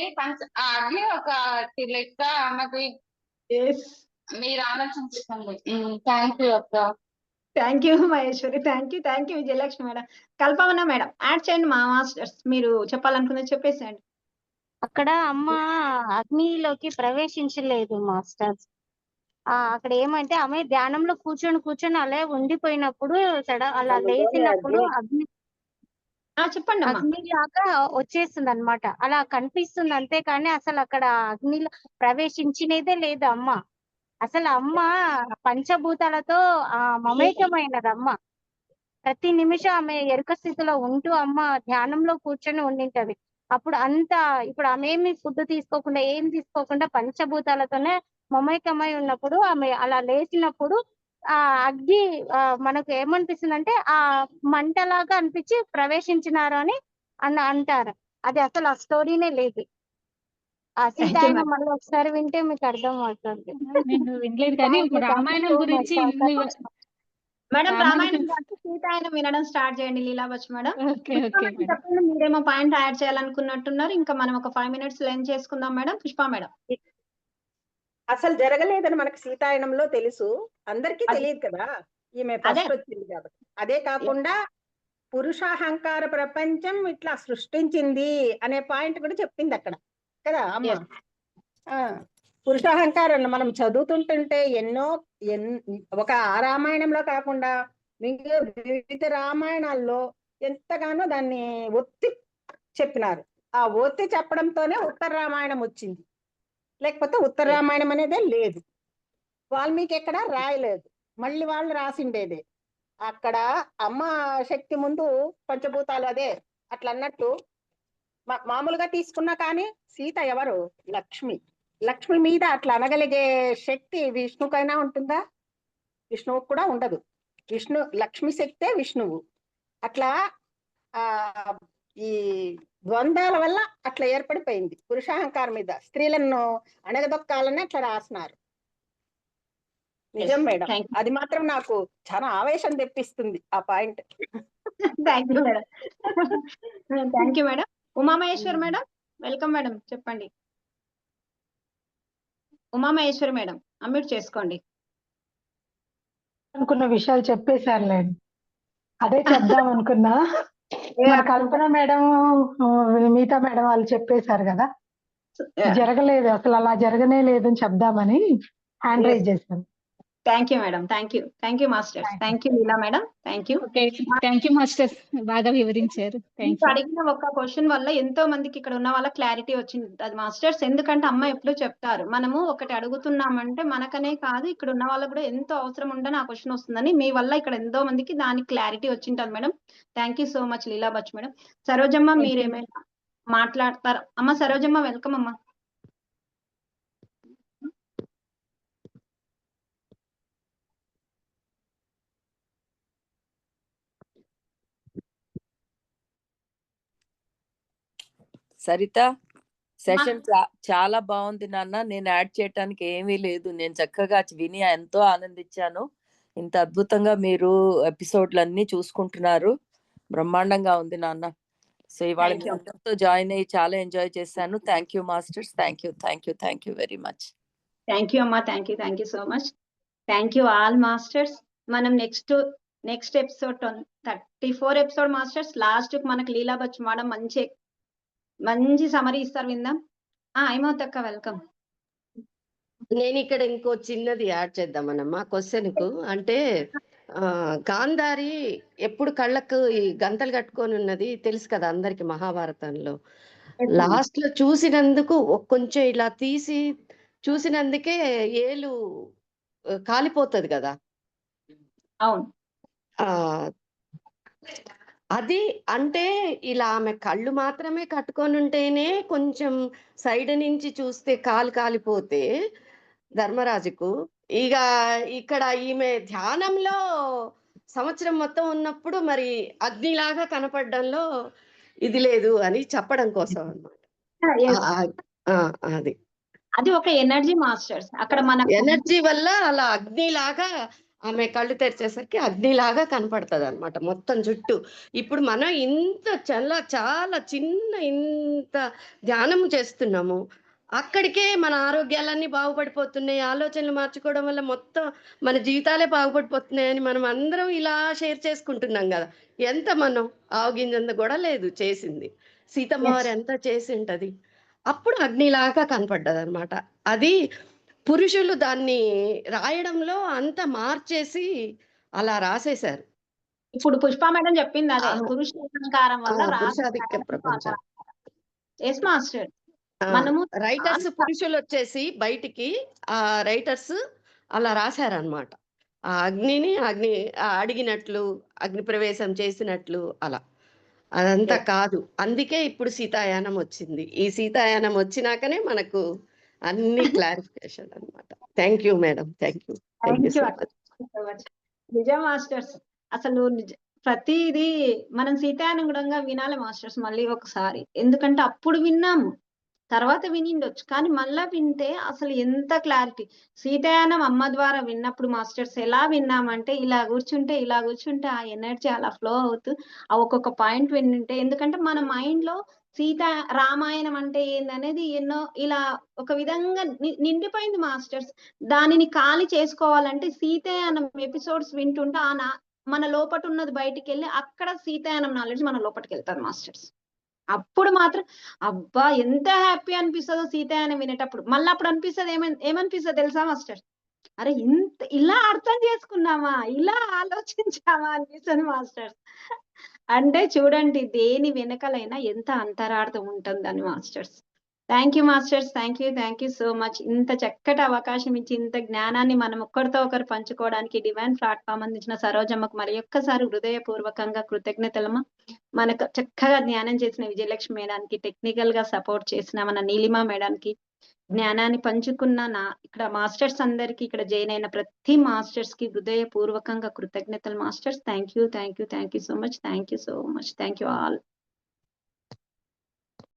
ఆ అగ్ని ఒక లెక్క అమ్మకి మీరు ఆలోచించుకోండి. థ్యాంక్ యూ అక్క. Thank you Maheshwari. Thank you Vijayalakshmi madam. Kalpana madam add చేయండి. మా మాస్టర్స్ మీరు చెప్పాలనుకున్నది చెప్పేసేయండి. అక్కడ అమ్మ అగ్నిలోకి ప్రవేశించలేదు మాస్టర్స్. అక్కడ ఏమంటే ఆమె ధ్యానంలో కూర్చొని అలా ఉండిపోయినప్పుడు అలా లేచినప్పుడు అగ్ని చెప్పండి అగ్నిలాగా వచ్చేస్తుంది అన్నమాట. అలా కనిపిస్తుంది అంతే, కానీ అసలు అక్కడ అగ్నిలో ప్రవేశించినదే లేదు అమ్మ. అసలు అమ్మ పంచభూతాలతో మమేకమైనది అమ్మ. ప్రతి నిమిషం ఆమె ఎరుక స్థితిలో ఉంటూ అమ్మ ధ్యానంలో కూర్చొని ఉండింటది. అప్పుడు ఇప్పుడు ఆమె ఏమి ఫుడ్ తీసుకోకుండా ఏం తీసుకోకుండా పంచభూతాలతోనే మమేకమై ఉన్నప్పుడు ఆమె అలా లేచినప్పుడు ఆ అగ్ని మనకు ఏమనిపిస్తుంది అంటే ఆ మంటలాగా అనిపించి ప్రవేశించినారు అని అంటారు. అది అసలు ఆ స్టోరీనే లేదు. ఆ సీతాయన మళ్ళీ ఒకసారి వింటే మీకు అర్థం అవుతుంది. నేను వినలేదు కానీ రామాయణం గురించి మేడం రామాయణం సీతాయనం వినడం స్టార్ట్ చేయండి లీలావచ్ మేడం. చెప్పండి, మీరేమో పాయింట్ యాడ్ చేయాలనుకున్నట్టున్నారు. ఇంకా మనం ఒక 5 minutes లెండ్ చేసుకుందాం మేడం. పుష్ప మేడం. అసలు జరగలేదని మనకు సీతాయనంలో తెలుసు, అందరికీ తెలియదు కదా, ఈమె ఫస్ట్ వచ్చింది కాబట్టి. అదే కాకుండా పురుషాహంకార ప్రపంచం ఇట్లా సృష్టించింది అనే పాయింట్ కూడా చెప్పింది అక్కడ కదా అమ్మ. పురుషాహంకారం మనం చదువుతుంటుంటే ఒక ఆ రామాయణంలో కాకుండా వివిధ రామాయణాల్లో ఎంతగానో దాన్ని ఒత్తి చెప్పినారు. ఆ ఒత్తి చెప్పడంతోనే ఉత్తర రామాయణం వచ్చింది, లేకపోతే ఉత్తర రామాయణం అనేదే లేదు. వాల్మీకి ఎక్కడ రాయలేదు, మళ్ళీ వాళ్ళు రాసిండేదే. అక్కడ అమ్మ శక్తి ముందు పంచభూతాలు అదే అట్లా అన్నట్టు మామూలుగా తీసుకున్నా కానీ సీత ఎవరు? లక్ష్మి. లక్ష్మి మీద అట్లా అనగలిగే శక్తి విష్ణుకైనా ఉంటుందా? విష్ణువుకు కూడా ఉండదు. లక్ష్మి శక్తే విష్ణువు. అట్లా ఆ ఈ ద్వంద్వాల వల్ల అట్లా ఏర్పడిపోయింది పురుషాహంకారం మీద. స్త్రీలను అణగదొక్కాలని అట్లా రాసినారు. నిజం మేడం, అది మాత్రం నాకు చాలా ఆవేశం తెప్పిస్తుంది ఆ point. Thank you madam. Thank you madam. Umamaheshwar madam, welcome madam, చెప్పండి. ఉమామహేశ్వరి మేడం, అన్మ్యూట్ చేసుకోండి. అనుకున్న విషయాలు చెప్పేశారులేండి. అదే చెప్దాం అనుకున్నా. మన కల్పన మేడం, మిగతా మేడం వాళ్ళు చెప్పేశారు కదా, జరగలేదు అసలు, అలా జరగనే లేదని చెప్దామని హ్యాండ్ రైజ్ చేశాను. Thank you madam. Thank you masters. Thank you Leela madam. Thank you. Thank you masters, బాగా వివరించారు. Thank you. అడిగిన ఒక క్వశ్చన్ వల్ల ఎంతో మందికి ఇక్కడ ఉన్న వాళ్ళ క్లారిటీ వచ్చింది అది మాస్టర్స్. ఎందుకంటే అమ్మ ఎప్పుడు చెప్తారు, మనము ఒకటి అడుగుతున్నామంటే మనకనే కాదు ఇక్కడ ఉన్న వాళ్ళకు కూడా ఎంతో అవసరం ఉండని ఆ క్వశ్చన్ వస్తుందని, మీ వల్ల ఇక్కడ ఎంతో మందికి దానికి క్లారిటీ వచ్చింటది madam. Thank you so much Leela Bach madam. Sarojamma మీరేమైనా మాట్లాడతారు? అమ్మ సరోజమ్మ, వెల్కమ్ అమ్మ. సరిత, సెషన్ చాలా బాగుంది నాన్న. నేను యాడ్ చేయటానికి ఏమీ లేదు. నేను చక్కగా విని ఎంతో ఆనందించాను. ఇంత అద్భుతంగా మీరు ఎపిసోడ్లన్నీ చూసుకుంటున్నారు. బ్రహ్మాండంగా ఉంది నాన్న. సో ఇవాళ మీ అందరితో జాయిన్ అయ్యి చాలా ఎంజాయ్ చేశాను. Thank you masters. Thank you very much. Thank you అమ్మా. Thank you so much. Thank you all masters. మనం next episode 34 episode masters. Last మనకు లీలా బచ్ మేడం మంచి సమరీ ఇస్తారు, విందాం. ఏమవుతక్క, వెల్కమ్. నేను ఇక్కడ ఇంకో చిన్నది యాడ్ చేద్దామనమ్మా క్వశ్చన్ కు. అంటే గాంధారి ఎప్పుడు కళ్ళకు ఈ గంతలు కట్టుకొని ఉన్నది తెలుసు కదా అందరికి మహాభారతంలో. లాస్ట్ లో చూసినందుకు కొంచెం ఇలా తీసి చూసినందుకే ఏలు కాలిపోతుంది కదా. అవును. అది అంటే ఇలా ఆమె కళ్ళు మాత్రమే కట్టుకొని ఉంటేనే కొంచెం సైడ్ నుంచి చూస్తే కాలిపోతే ధర్మరాజుకు, ఇక ఇక్కడ ఈమె ధ్యానంలో సంవత్సరం మొత్తం ఉన్నప్పుడు మరి అగ్నిలాగా కనపడడంలో ఇది లేదు అని చెప్పడం కోసం అన్నమాట. అది ఒక ఎనర్జీ మాస్టర్స్. అక్కడ మన ఎనర్జీ వల్ల అలా అగ్నిలాగా ఆమె కళ్ళు తెరిచేసరికి అగ్నిలాగా కనపడుతుంది అనమాట మొత్తం చుట్టూ. ఇప్పుడు మనం చాలా చిన్న ఇంత ధ్యానం చేస్తున్నాము, అక్కడికే మన ఆరోగ్యాలన్నీ బాగుపడిపోతున్నాయి. ఆలోచనలు మార్చుకోవడం వల్ల మొత్తం మన జీవితాలే బాగుపడిపోతున్నాయని మనం అందరం ఇలా షేర్ చేసుకుంటున్నాం కదా. ఎంత మనం ఆవగింజంత కూడా లేదు చేసింది. సీతమ్మ వారు ఎంత చేసి ఉంటది. అప్పుడు అగ్నిలాగా కనపడ్డది అనమాట. అది పురుషులు దాన్ని రాయడంలో అంత మార్చేసి అలా రాసేశారు. ఇప్పుడు పుష్ప మేడం చెప్పింది అదే, పురుష అహంకారం వల్ల పురుషాధిక్య ప్రపంచం. Yes master. మనము రైటర్స్ పురుషులు వచ్చేసి బయటికి ఆ రైటర్స్ అలా రాశారనమాట. ఆ అగ్నిని అడిగినట్లు, అగ్ని ప్రవేశం చేసినట్లు అలా. అదంతా కాదు. అందుకే ఇప్పుడు సీతాయానం వచ్చింది. ఈ సీతాయానం వచ్చినాకనే మనకు అన్ని క్లారిఫికేషన్ అన్నమాట. Thank you madam. Thank you so much. నిజం మాస్టర్స్. అసలు ప్రతిది మనం సీతాయానం కూడా వినాలి మాస్టర్స్ మళ్ళీ ఒకసారి. ఎందుకంటే అప్పుడు విన్నాము, తర్వాత వినిండొచ్చు, కానీ మళ్ళా వింటే అసలు ఎంత క్లారిటీ. సీతాయానం అమ్మ ద్వారా విన్నప్పుడు మాస్టర్స్ ఎలా విన్నామంటే ఇలా కూర్చుంటే ఆ ఎనర్జీ అలా ఫ్లో అవుతూ ఆ ఒక్కొక్క పాయింట్ వింటుంటే, ఎందుకంటే మన మైండ్ లో రామాయణం అంటే ఏందనేది ఎన్నో ఇలా ఒక విధంగా నిండిపోయింది మాస్టర్స్. దానిని ఖాళీ చేసుకోవాలంటే సీతాయానం ఎపిసోడ్స్ వింటుంటే మన లోపట ఉన్నది బయటికి వెళ్ళి అక్కడ సీతాయానం నాలెడ్జ్ మన లోపలికి వెళ్తారు మాస్టర్స్. అప్పుడు మాత్రం అబ్బా ఎంత హ్యాపీ అనిపిస్తుందో సీతాయానం వినేటప్పుడు. మళ్ళీ అప్పుడు అనిపిస్తుంది ఏమనిపిస్తుంది తెలుసా మాస్టర్, అరే ఇలా అర్థం చేసుకున్నామా, ఇలా ఆలోచించామా అనిపిస్తుంది మాస్టర్స్. అంటే చూడండి దేని వెనకలైనా ఎంత అంతరార్థం ఉంటుందని masters. Thank you masters. Thank you so much. ఇంత చక్కటి అవకాశం ఇచ్చి ఇంత జ్ఞానాన్ని మనం ఒక్కరితో ఒకరు పంచుకోవడానికి డివైన్ ప్లాట్ఫామ్ అందించిన సరోజమ్మకు మరి ఒక్కసారి హృదయపూర్వకంగా కృతజ్ఞతలమ్మా. మనకు చక్కగా జ్ఞానం చేసిన విజయలక్ష్మి మేడానికి, టెక్నికల్ గా సపోర్ట్ చేసిన మన నీలిమా మేడానికి, జ్ఞానాన్ని పంచుకున్న ఇక్కడ మాస్టర్స్ అందరికి, ఇక్కడ జాయిన్ అయిన ప్రతి మాస్టర్స్ కి హృదయపూర్వకంగా కృతజ్ఞతలు masters. Thank you so much. Thank you all.